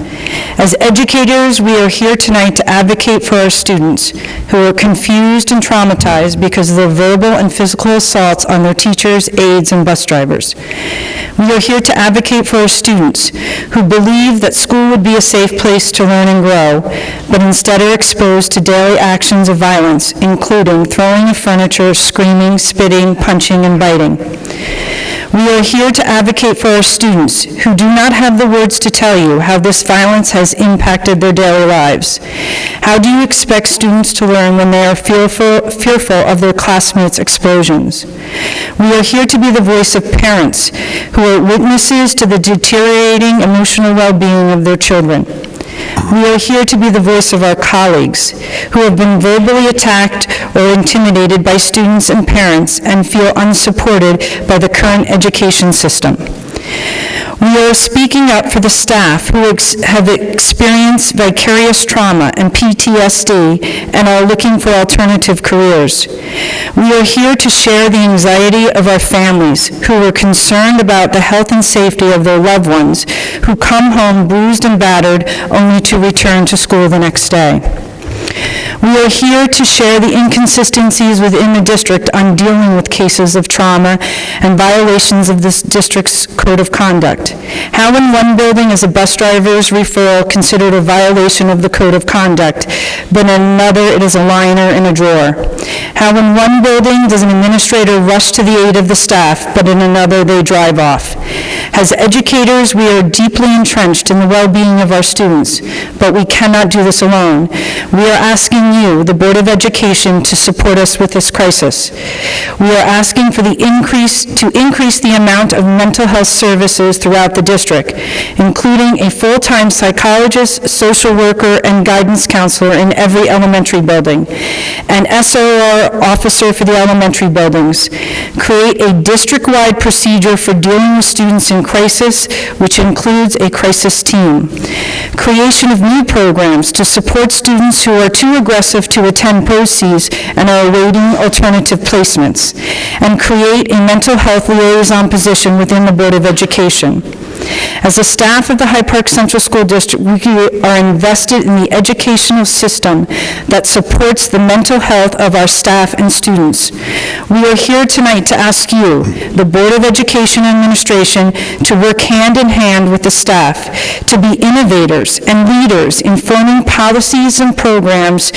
As educators, we are here tonight to advocate for our students who are confused and traumatized because of the verbal and physical assaults on their teachers, aides, and bus drivers. We are here to advocate for our students who believe that school would be a safe place to learn and grow, but instead are exposed to daily actions of violence, including throwing of furniture, screaming, spitting, punching, and biting. We are here to advocate for our students who do not have the words to tell you how this violence has impacted their daily lives. How do you expect students to learn when they are fearful of their classmates' explosions? We are here to be the voice of parents who are witnesses to the deteriorating emotional well-being of their children. We are here to be the voice of our colleagues who have been verbally attacked or intimidated by students and parents and feel unsupported by the current education system. We are speaking up for the staff who have experienced vicarious trauma and PTSD and are looking for alternative careers. We are here to share the anxiety of our families who are concerned about the health and safety of their loved ones who come home bruised and battered only to return to school the next day. We are here to share the inconsistencies within the district on dealing with cases of trauma and violations of this district's code of conduct. How in one building is a bus driver's referral considered a violation of the code of conduct, but in another it is a liner in a drawer? How in one building does an administrator rush to the aid of the staff, but in another they drive off? As educators, we are deeply entrenched in the well-being of our students, but we cannot do this alone. We are asking you, the Board of Education, to support us with this crisis. We are asking for to increase the amount of mental health services throughout the district, including a full-time psychologist, social worker, and guidance counselor in every elementary building, an SOR officer for the elementary buildings, create a district-wide procedure for dealing with students in crisis, which includes a crisis team, creation of new programs to support students who are too aggressive to attend POCEs and are awaiting alternative placements, and create a mental health liaison position within the Board of Education. As a staff of the Hyde Park Central School District, we are invested in the educational system that supports the mental health of our staff and students. We are here tonight to ask you, the Board of Education Administration, to work hand in hand with the staff, to be innovators and leaders in forming policies and programs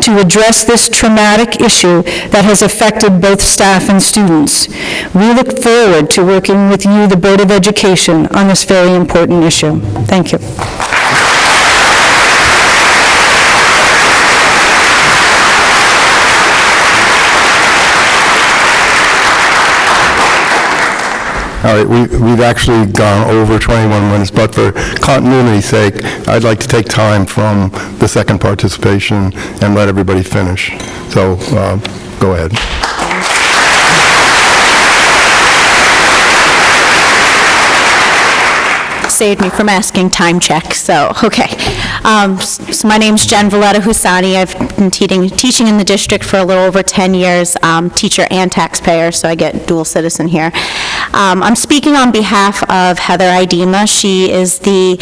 to address this traumatic issue that has affected both staff and students. We look forward to working with you, the Board of Education, on this very important issue. Thank you. All right, we've actually gone over 21 minutes, but for continuity's sake, I'd like to take time from the second participation and let everybody finish. So, go ahead. Saved me from asking time check, so, okay. So my name's Jen Valletta-Husani. I've been teaching in the district for a little over 10 years, teacher and taxpayer, so I get dual citizen here. I'm speaking on behalf of Heather Idema. She is the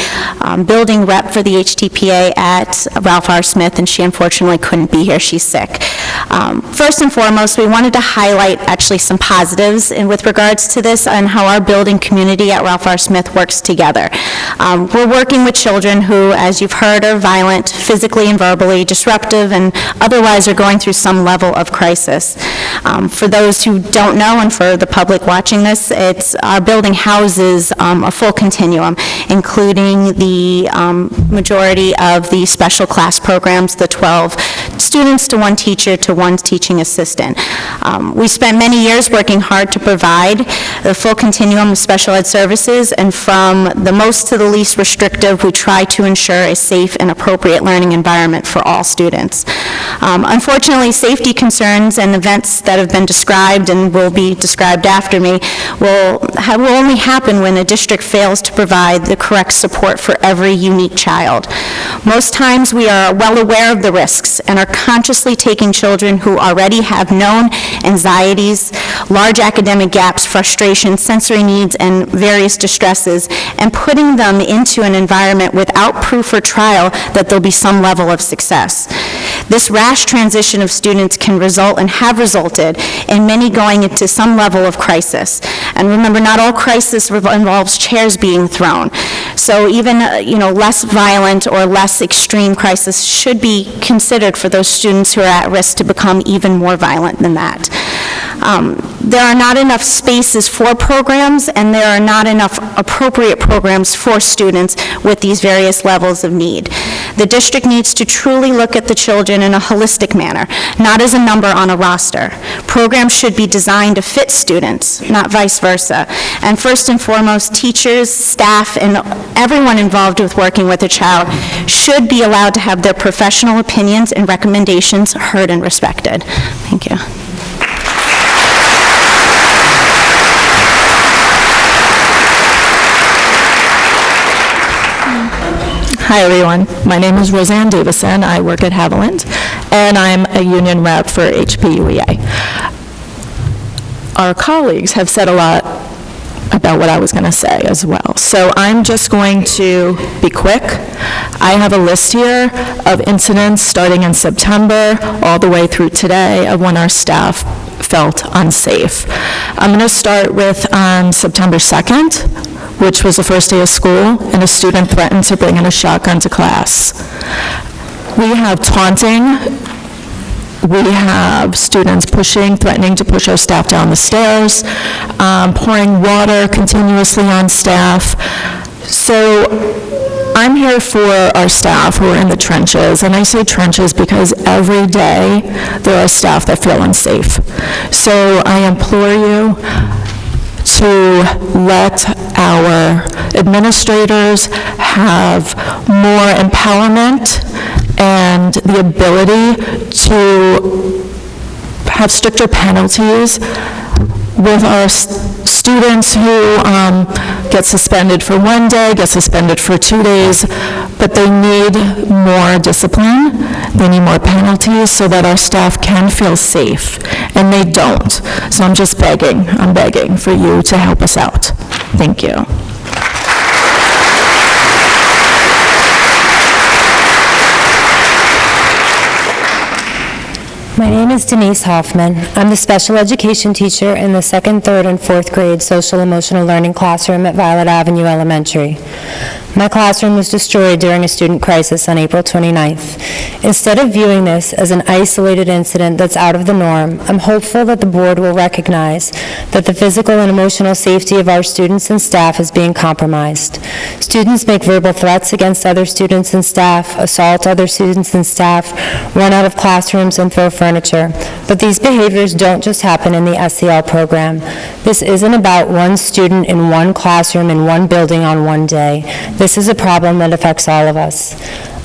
building rep for the HTPA at Ralph R. Smith, and she unfortunately couldn't be here. She's sick. First and foremost, we wanted to highlight actually some positives with regards to this and how our building community at Ralph R. Smith works together. We're working with children who, as you've heard, are violent, physically and verbally, disruptive, and otherwise are going through some level of crisis. For those who don't know, and for the public watching this, our building houses a full continuum, including the majority of the special class programs, the 12 students to one teacher to one teaching assistant. We spent many years working hard to provide the full continuum of special ed services, and from the most to the least restrictive, we try to ensure a safe and appropriate learning environment for all students. Unfortunately, safety concerns and events that have been described and will be described after me will only happen when a district fails to provide the correct support for every unique child. Most times we are well aware of the risks and are consciously taking children who already have known anxieties, large academic gaps, frustration, sensory needs, and various distresses, and putting them into an environment without proof or trial that there'll be some level of success. This rash transition of students can result and have resulted in many going into some level of crisis. And remember, not all crisis involves chairs being thrown. So even less violent or less extreme crisis should be considered for those students who are at risk to become even more violent than that. There are not enough spaces for programs, and there are not enough appropriate programs for students with these various levels of need. The district needs to truly look at the children in a holistic manner, not as a number on a roster. Programs should be designed to fit students, not vice versa. And first and foremost, teachers, staff, and everyone involved with working with a child should be allowed to have their professional opinions and recommendations heard and respected. Thank you. Hi, everyone. My name is Roseanne Davison. I work at Haviland, and I'm a union rep for HPUEA. Our colleagues have said a lot about what I was going to say as well. So I'm just going to be quick. I have a list here of incidents starting in September all the way through today of when our staff felt unsafe. I'm going to start with September 2nd, which was the first day of school, and a student threatened to bring in a shotgun to class. We have taunting We have students threatening to push our staff down the stairs, pouring water continuously on staff. So I'm here for our staff who are in the trenches, and I say trenches because every day there are staff that feel unsafe. So I implore you to let our administrators have more empowerment and the ability to have stricter penalties with our students who get suspended for 1 day, get suspended for 2 days, but they need more discipline, they need more penalties so that our staff can feel safe, and they don't. So I'm just begging, I'm begging for you to help us out. Thank you. My name is Denise Hoffman. I'm the special education teacher in the 2nd, 3rd, and 4th grade social emotional learning classroom at Violet Avenue Elementary. My classroom was destroyed during a student crisis on April 29th. Instead of viewing this as an isolated incident that's out of the norm, I'm hopeful that the board will recognize that the physical and emotional safety of our students and staff is being compromised. Students make verbal threats against other students and staff, assault other students and staff, run out of classrooms, and throw furniture. But these behaviors don't just happen in the SEL program. This isn't about one student in one classroom in one building on one day. This is a problem that affects all of us.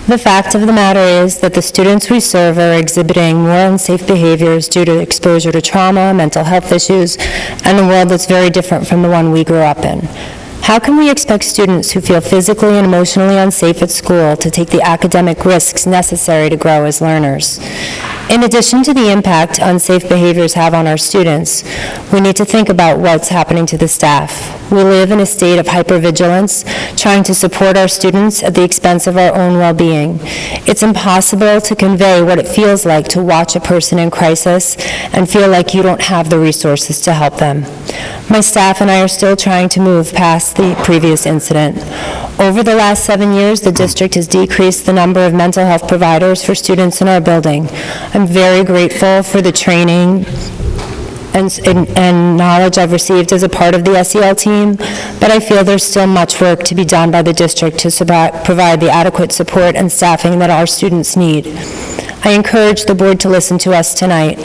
The fact of the matter is that the students we serve are exhibiting more unsafe behaviors due to exposure to trauma, mental health issues, and a world that's very different from the one we grew up in. How can we expect students who feel physically and emotionally unsafe at school to take the academic risks necessary to grow as learners? In addition to the impact unsafe behaviors have on our students, we need to think about what's happening to the staff. We live in a state of hypervigilance, trying to support our students at the expense of our own well-being. It's impossible to convey what it feels like to watch a person in crisis and feel like you don't have the resources to help them. My staff and I are still trying to move past the previous incident. Over the last 7 years, the district has decreased the number of mental health providers for students in our building. I'm very grateful for the training and knowledge I've received as a part of the SEL team, but I feel there's still much work to be done by the district to provide the adequate support and staffing that our students need. I encourage the board to listen to us tonight.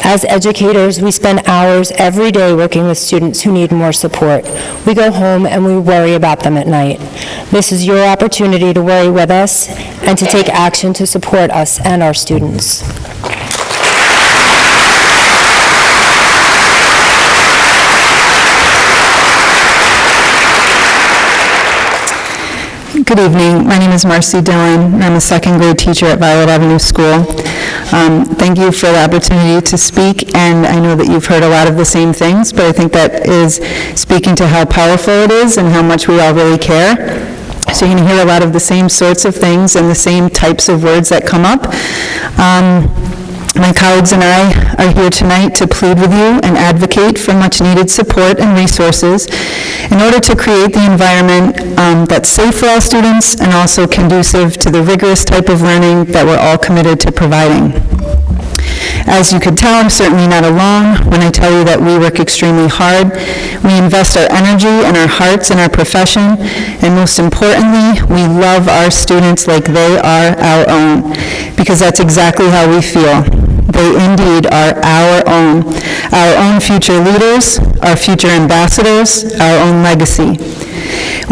As educators, we spend hours every day working with students who need more support. We go home and we worry about them at night. This is your opportunity to worry with us and to take action to support us and our students. Good evening. My name is Marcy Dillon, and I'm a 2nd grade teacher at Violet Avenue School. Thank you for the opportunity to speak, and I know that you've heard a lot of the same things, but I think that is speaking to how powerful it is and how much we all really care. So you're going to hear a lot of the same sorts of things and the same types of words that come up. My colleagues and I are here tonight to plead with you and advocate for much-needed support and resources in order to create the environment that's safe for all students and also conducive to the rigorous type of learning that we're all committed to providing. As you could tell, I'm certainly not alone when I tell you that we work extremely hard. We invest our energy and our hearts in our profession, and most importantly, we love our students like they are our own, because that's exactly how we feel. They indeed are our own future leaders, our future ambassadors, our own legacy.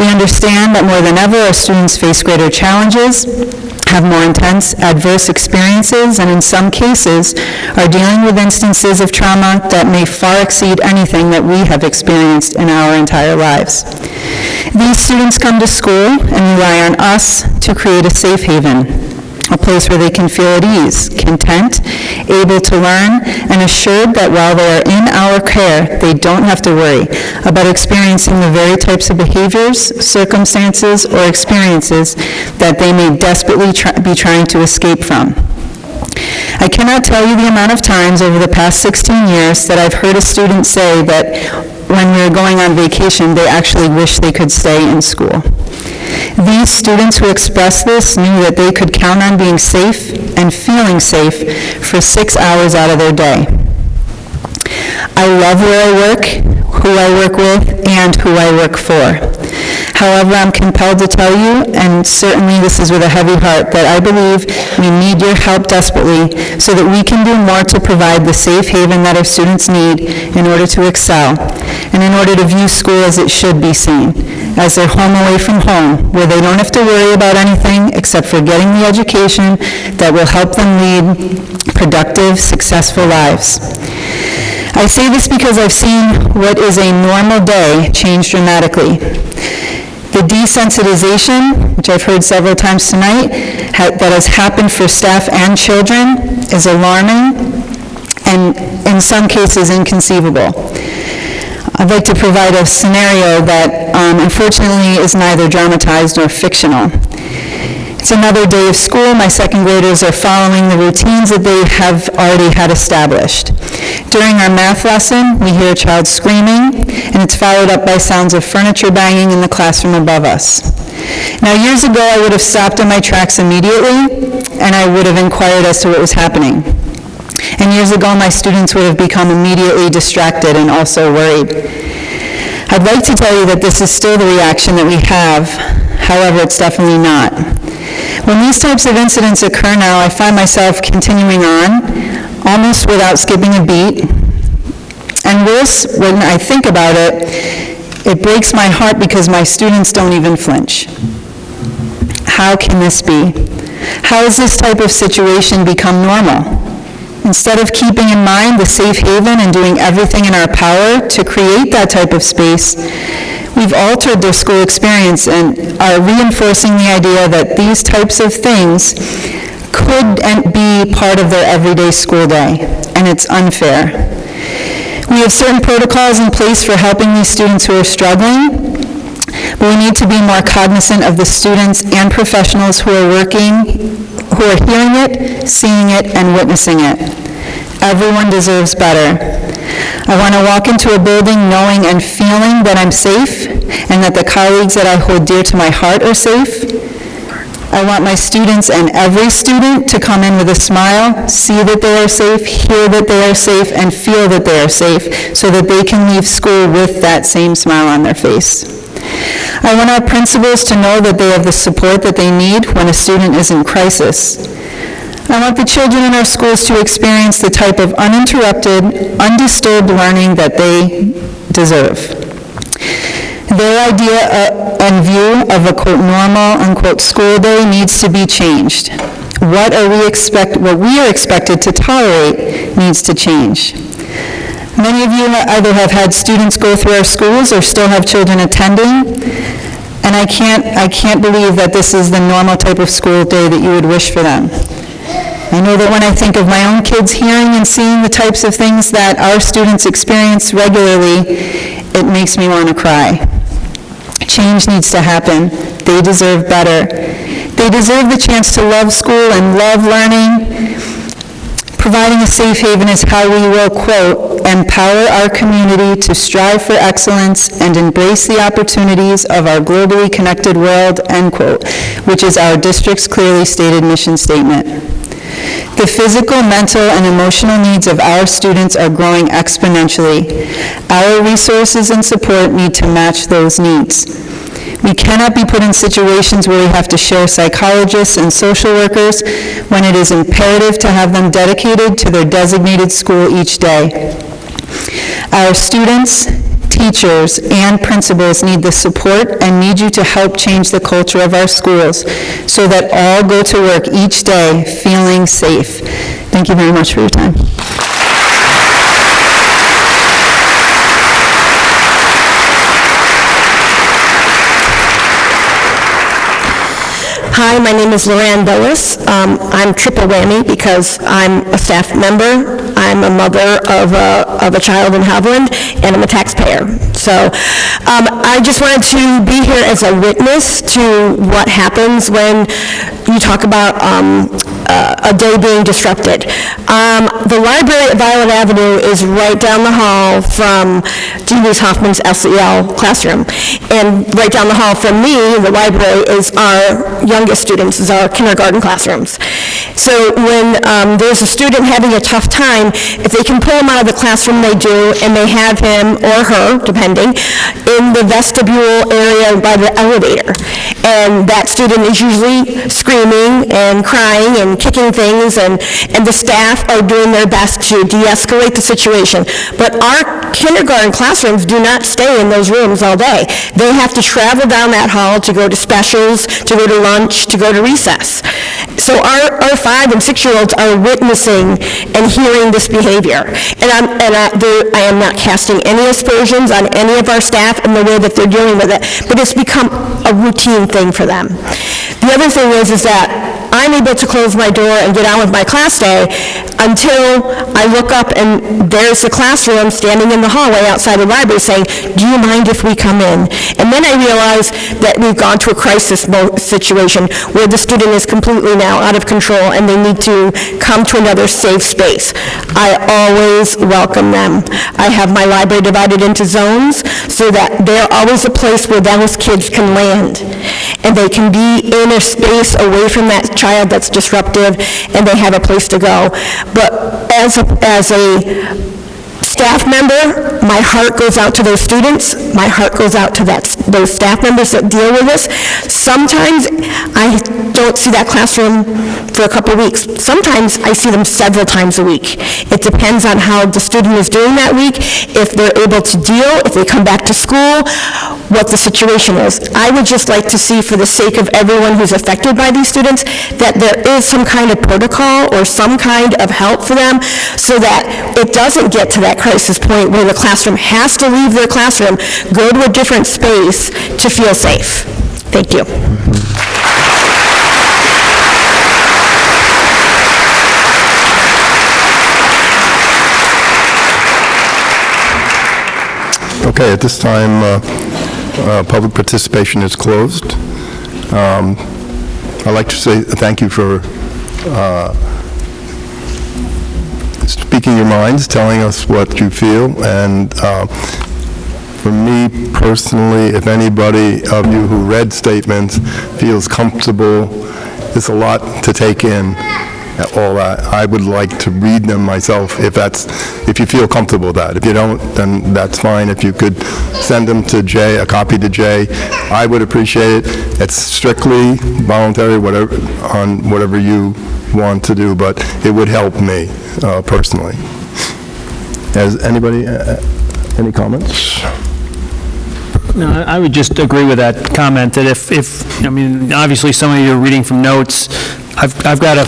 We understand that more than ever, our students face greater challenges, have more intense adverse experiences, and in some cases are dealing with instances of trauma that may far exceed anything that we have experienced in our entire lives. These students come to school and rely on us to create a safe haven, a place where they can feel at ease, content, able to learn, and assured that while they are in our care, they don't have to worry about experiencing the very types of behaviors, circumstances, or experiences that they may desperately be trying to escape from. I cannot tell you the amount of times over the past 16 years that I've heard a student say that when we were going on vacation, they actually wish they could stay in school. These students who expressed this knew that they could count on being safe and feeling safe for 6 hours out of their day. I love where I work, who I work with, and who I work for. However, I'm compelled to tell you, and certainly this is with a heavy heart, that I believe we need your help desperately so that we can do more to provide the safe haven that our students need in order to excel, and in order to view school as it should be seen, as their home away from home, where they don't have to worry about anything except for getting the education that will help them lead productive, successful lives. I say this because I've seen what is a normal day change dramatically. The desensitization, which I've heard several times tonight, that has happened for staff and children is alarming and in some cases inconceivable. I'd like to provide a scenario that unfortunately is neither dramatized nor fictional. It's another day of school. My second graders are following the routines that they have already had established. During our math lesson, we hear a child screaming, and it's followed up by sounds of furniture banging in the classroom above us. Now, years ago, I would have stopped in my tracks immediately, and I would have inquired as to what was happening. And years ago, my students would have become immediately distracted and also worried. I'd like to tell you that this is still the reaction that we have. However, it's definitely not. When these types of incidents occur now, I find myself continuing on, almost without skipping a beat. And worse, when I think about it, it breaks my heart because my students don't even flinch. How can this be? How has this type of situation become normal? Instead of keeping in mind the safe haven and doing everything in our power to create that type of space, we've altered their school experience and are reinforcing the idea that these types of things could be part of their everyday school day, and it's unfair. We have certain protocols in place for helping these students who are struggling, but we need to be more cognizant of the students and professionals who are working, who are hearing it, seeing it, and witnessing it. Everyone deserves better. I want to walk into a building knowing and feeling that I'm safe and that the colleagues that I hold dear to my heart are safe. I want my students and every student to come in with a smile, see that they are safe, hear that they are safe, and feel that they are safe so that they can leave school with that same smile on their face. I want our principals to know that they have the support that they need when a student is in crisis. I want the children in our schools to experience the type of uninterrupted, undisturbed learning that they deserve. Their idea and view of a, quote, normal, unquote, school day needs to be changed. What we are expected to tolerate needs to change. Many of you either have had students go through our schools or still have children attending, and I can't believe that this is the normal type of school day that you would wish for them. I know that when I think of my own kids hearing and seeing the types of things that our students experience regularly, it makes me want to cry. Change needs to happen. They deserve better. They deserve the chance to love school and love learning. Providing a safe haven is how we will, quote, empower our community to strive for excellence and embrace the opportunities of our globally connected world, end quote, which is our district's clearly stated mission statement. The physical, mental, and emotional needs of our students are growing exponentially. Our resources and support need to match those needs. We cannot be put in situations where we have to share psychologists and social workers when it is imperative to have them dedicated to their designated school each day. Our students, teachers, and principals need the support and need you to help change the culture of our schools so that all go to work each day feeling safe. Thank you very much for your time. Hi, my name is Loran Billis. I'm triple whammy because I'm a staff member, I'm a mother of a child in Haviland, and I'm a taxpayer. So I just wanted to be here as a witness to what happens when you talk about a day being disrupted. The library at Violet Avenue is right down the hall from Dee Louise Hoffman's SEL classroom. And right down the hall from me, the library, is our youngest students, is our kindergarten classrooms. So when there's a student having a tough time, if they can pull him out of the classroom, they do, and they have him, or her, depending, in the vestibule area by the elevator. And that student is usually screaming and crying and kicking things, and the staff are doing their best to de-escalate the situation. But our kindergarten classrooms do not stay in those rooms all day. They have to travel down that hall to go to specials, to go to lunch, to go to recess. So our 5- and 6-year-olds are witnessing and hearing this behavior. And I am not casting any aspersions on any of our staff and the way that they're dealing with it, but it's become a routine thing for them. The other thing is that I'm able to close my door and get on with my class day until I look up and there's the classroom standing in the hallway outside the library saying, "Do you mind if we come in?" And then I realize that we've gone to a crisis situation where the student is completely now out of control and they need to come to another safe space. I always welcome them. I have my library divided into zones so that they're always a place where those kids can land. And they can be in a space away from that child that's disruptive, and they have a place to go. But as a staff member, my heart goes out to those students. My heart goes out to those staff members that deal with this. Sometimes I don't see that classroom for a couple weeks. Sometimes I see them several times a week. It depends on how the student is doing that week, if they're able to deal, if they come back to school, what the situation is. I would just like to see, for the sake of everyone who's affected by these students, that there is some kind of protocol or some kind of help for them so that it doesn't get to that crisis point where the classroom has to leave their classroom, go to a different space to feel safe. Thank you. Okay, at this time, public participation is closed. I'd like to say thank you for speaking your minds, telling us what you feel, and for me personally, if anybody of you who read statements feels comfortable, it's a lot to take in. All that. I would like to read them myself if you feel comfortable with that. If you don't, then that's fine. If you could send them to Jay, a copy to Jay, I would appreciate it. It's strictly voluntary, whatever you want to do, but it would help me personally. Has anybody, any comments? No, I would just agree with that comment, that if I mean, obviously some of you are reading from notes. I've got a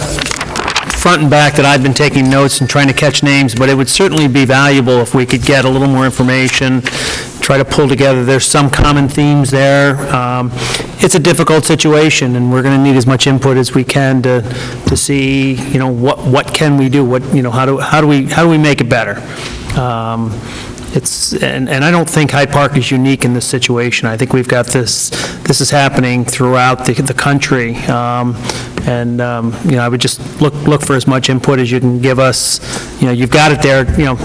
front and back that I've been taking notes and trying to catch names, but it would certainly be valuable if we could get a little more information, try to pull together. There's some common themes there. It's a difficult situation, and we're going to need as much input as we can to see, you know, what can we do? What, you know, how do we make it better? And I don't think Hyde Park is unique in this situation. I think we've got this is happening throughout the country. You know, I would just look for as much input as you can give us. You know, you've got it there, you know,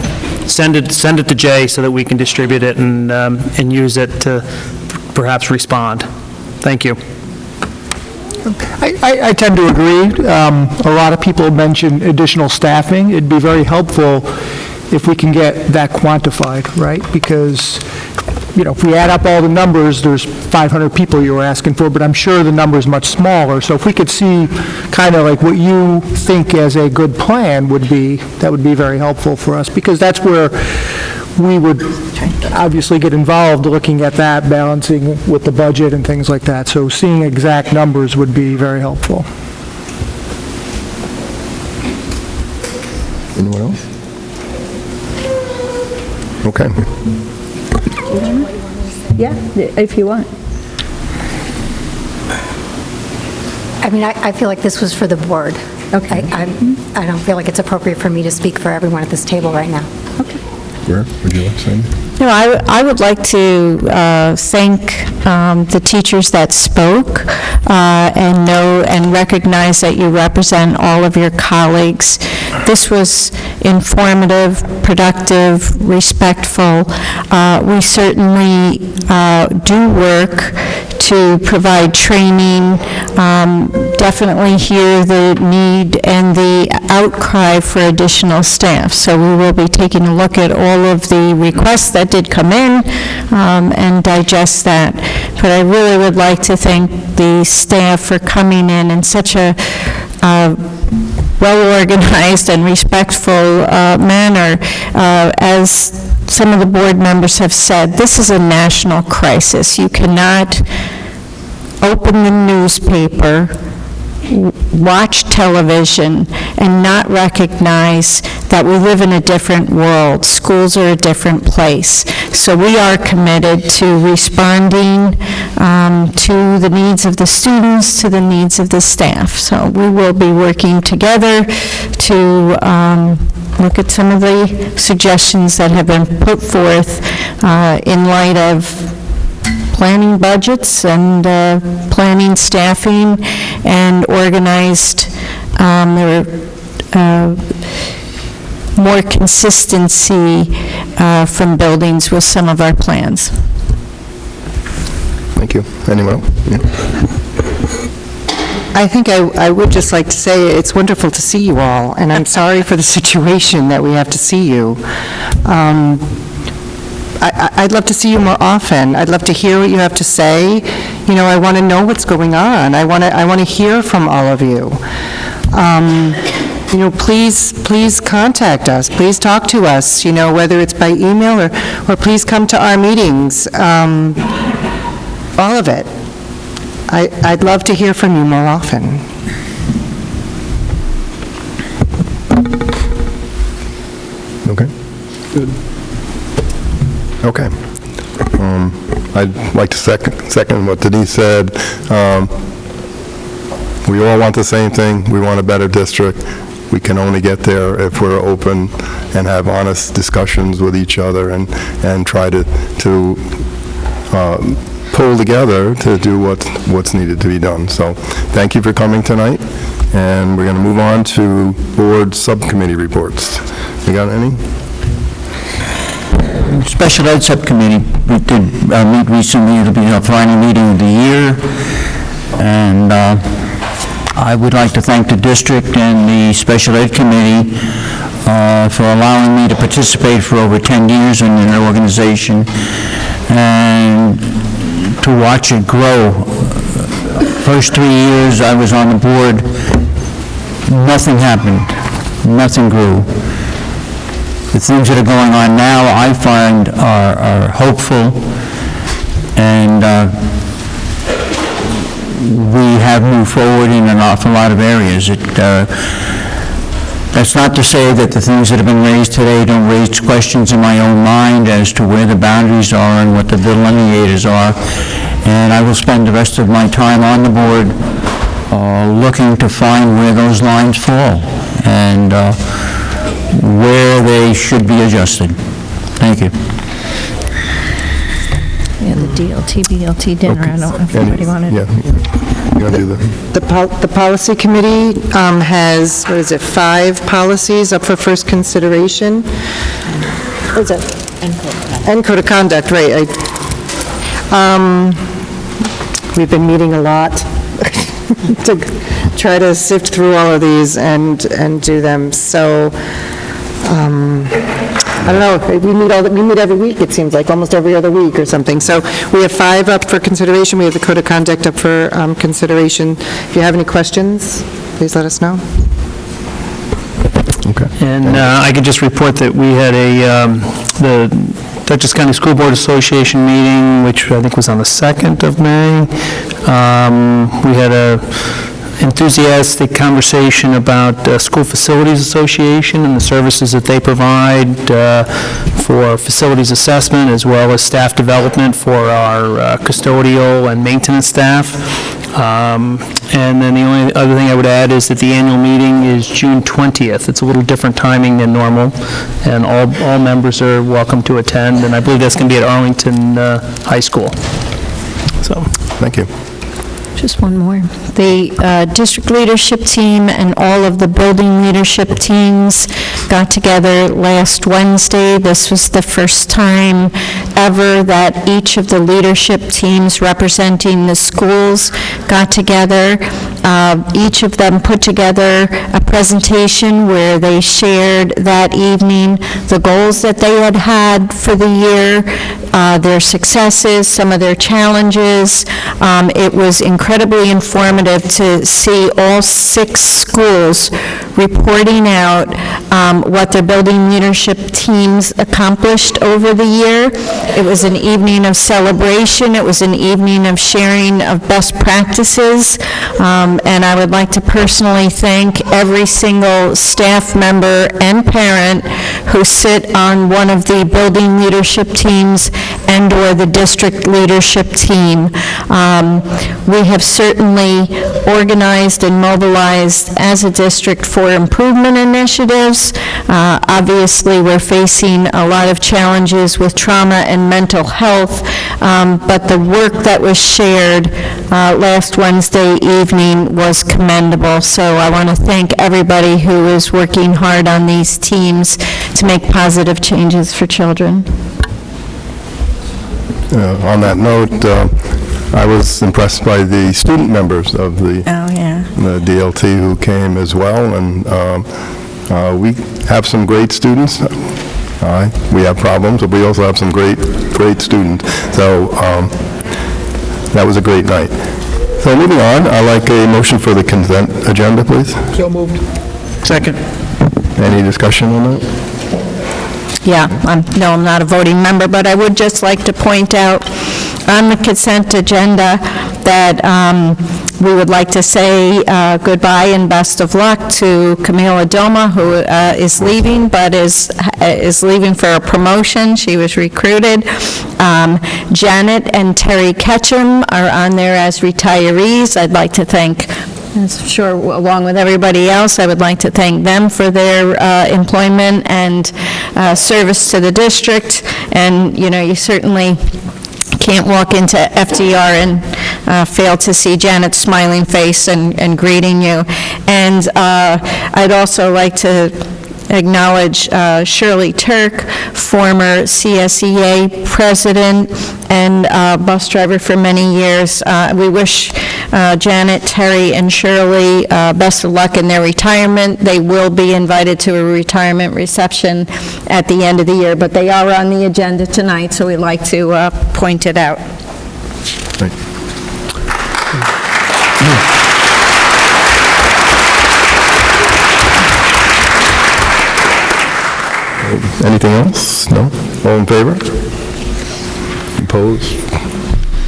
send it to Jay so that we can distribute it and use it to perhaps respond. Thank you. I tend to agree. A lot of people mentioned additional staffing. It'd be very helpful if we can get that quantified, right? Because, you know, if we add up all the numbers, there's 500 people you were asking for, but I'm sure the number's much smaller. So if we could see kind of like what you think as a good plan would be, that would be very helpful for us, because that's where we would obviously get involved looking at that, balancing with the budget and things like that. So seeing exact numbers would be very helpful. Anyone else? Okay. Yeah, if you want. I mean, I feel like this was for the board. Okay. I don't feel like it's appropriate for me to speak for everyone at this table right now. Okay. Where would you like to say anything? No, I would like to thank the teachers that spoke and know and recognize that you represent all of your colleagues. This was informative, productive, respectful. We certainly do work to provide training, definitely hear the need and the outcry for additional staff. So we will be taking a look at all of the requests that did come in and digest that. But I really would like to thank the staff for coming in such a well-organized and respectful manner. As some of the board members have said, this is a national crisis. You cannot open the newspaper, watch television, and not recognize that we live in a different world. Schools are a different place. So we are committed to responding to the needs of the students, to the needs of the staff. So we will be working together to look at some of the suggestions that have been put forth in light of planning budgets and planning staffing and organized more consistency from buildings with some of our plans. Thank you. Anyone else? Yeah. I think I would just like to say it's wonderful to see you all, and I'm sorry for the situation that we have to see you. I'd love to see you more often. I'd love to hear what you have to say. You know, I want to know what's going on. I want to hear from all of you. You know, please contact us. Please talk to us, you know, whether it's by email or please come to our meetings. All of it. I'd love to hear from you more often. Okay. Good. Okay. I'd like to second what Denise said. We all want the same thing. We want a better district. We can only get there if we're open and have honest discussions with each other and try to pull together to do what's needed to be done. So thank you for coming tonight, and we're going to move on to board subcommittee reports. You got any? Special Ed Subcommittee, we did meet recently. It'll be our final meeting of the year, and I would like to thank the district and the Special Ed Committee for allowing me to participate for over 10 years in their organization and to watch it grow. First 3 years I was on the board, nothing happened, nothing grew. The things that are going on now, I find, are hopeful, and we have moved forward in an awful lot of areas. That's not to say that the things that have been raised today don't raise questions in my own mind as to where the boundaries are and what the delineators are, and I will spend the rest of my time on the board looking to find where those lines fall and where they should be adjusted. Thank you. Yeah, the DLT, BLT dinner, I don't know if anybody wanted. Yeah. You want to do The policy committee has, 5 policies up for first consideration? What is it? And code of conduct, right. We've been meeting a lot to try to sift through all of these and do them. So, I don't know, we meet every week, it seems like, almost every other week or something. So we have 5 up for consideration. We have the code of conduct up for consideration. If you have any questions, please let us know. Okay. And I could just report that we had the Dutchess County School Board Association meeting, which I think was on the 2nd of May. We had a enthusiastic conversation about School Facilities Association and the services that they provide for facilities assessment as well as staff development for our custodial and maintenance staff. And then the only other thing I would add is that the annual meeting is June 20th. It's a little different timing than normal, and all members are welcome to attend, and I believe that's going to be at Arlington High School. So, thank you. Just one more. The district leadership team and all of the building leadership teams got together last Wednesday. This was the first time ever that each of the leadership teams representing the schools got together. Each of them put together a presentation where they shared that evening the goals that they had for the year, their successes, some of their challenges. It was incredibly informative to see all 6 schools reporting out what their building leadership teams accomplished over the year. It was an evening of celebration. It was an evening of sharing of best practices. And I would like to personally thank every single staff member and parent who sit on one of the building leadership teams and/or the district leadership team. We have certainly organized and mobilized as a district for improvement initiatives. Obviously, we're facing a lot of challenges with trauma and mental health, but the work that was shared last Wednesday evening was commendable. So I want to thank everybody who is working hard on these teams to make positive changes for children. On that note, I was impressed by the student members of the DLT who came as well, and we have some great students. We have problems, but we also have some great students. So that was a great night. So moving on, I'd like a motion for the consent agenda, please. So moved. Second. Any discussion on that? Yeah, no, I'm not a voting member, but I would just like to point out on the consent agenda that we would like to say goodbye and best of luck to Camila Doma, who is leaving, but is leaving for a promotion. She was recruited. Janet and Terry Ketchum are on there as retirees. I'd like to thank, I'm sure along with everybody else, I would like to thank them for their employment and service to the district. And, you know, you certainly can't walk into FDR and fail to see Janet's smiling face and greeting you. And I'd also like to acknowledge Shirley Turk, former CSEA president and bus driver for many years. We wish Janet, Terry, and Shirley best of luck in their retirement. They will be invited to a retirement reception at the end of the year, but they are on the agenda tonight, so we'd like to point it out. Anything else? No? All in favor? Opposed?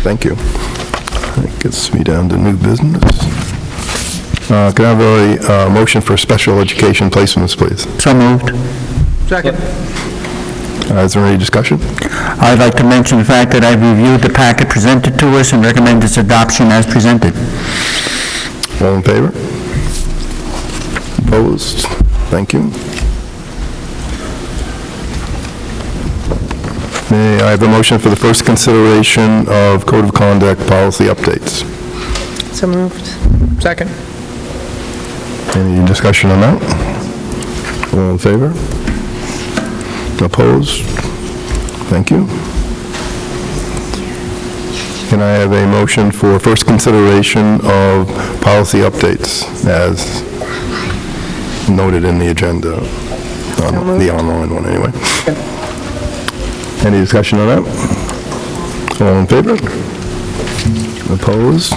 Thank you. That gets me down to new business. Can I have a motion for special education placements, please? So moved. Second. Is there any discussion? I'd like to mention the fact that I've reviewed the packet presented to us and recommend its adoption as presented. All in favor? Opposed? Thank you. May I have a motion for the first consideration of Code of Conduct policy updates? So moved. Second. Any discussion on that? All in favor? Opposed? Thank you. Can I have a motion for first consideration of policy updates as noted in the agenda, on the online one anyway? Any discussion on that? All in favor? Opposed?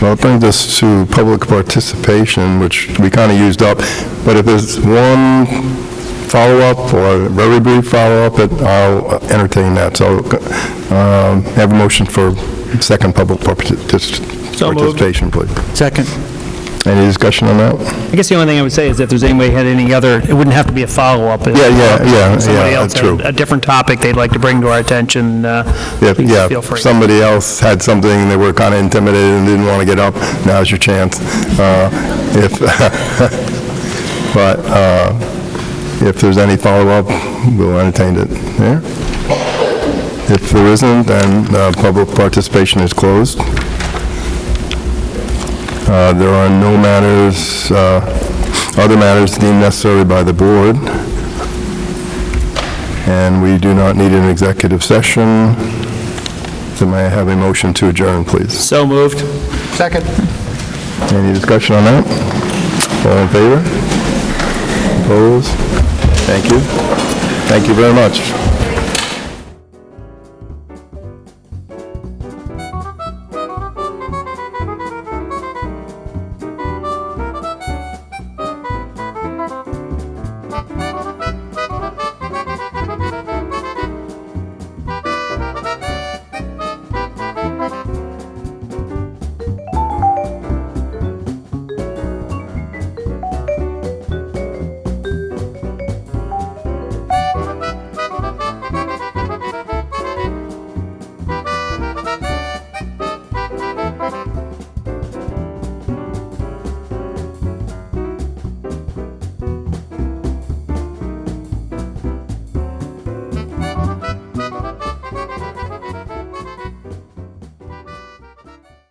Well, it brings us to public participation, which we kind of used up, but if there's one follow-up or a very brief follow-up, I'll entertain that. So have a motion for second public participation, please. Second. Any discussion on that? I guess the only thing I would say is if there's anybody had any other, it wouldn't have to be a follow-up. Yeah, Somebody else that's true. had a different topic they'd like to bring to our attention, please feel free. If somebody else had something, they were kind of intimidated and didn't want to get up, now's your chance. But if there's any follow-up, we'll entertain it there. If there isn't, then public participation is closed. There are no matters, other matters deemed necessary by the board, and we do not need an executive session. So may I have a motion to adjourn, please? So moved. Second. Any discussion on that? All in favor? Opposed? Thank you. Thank you very much.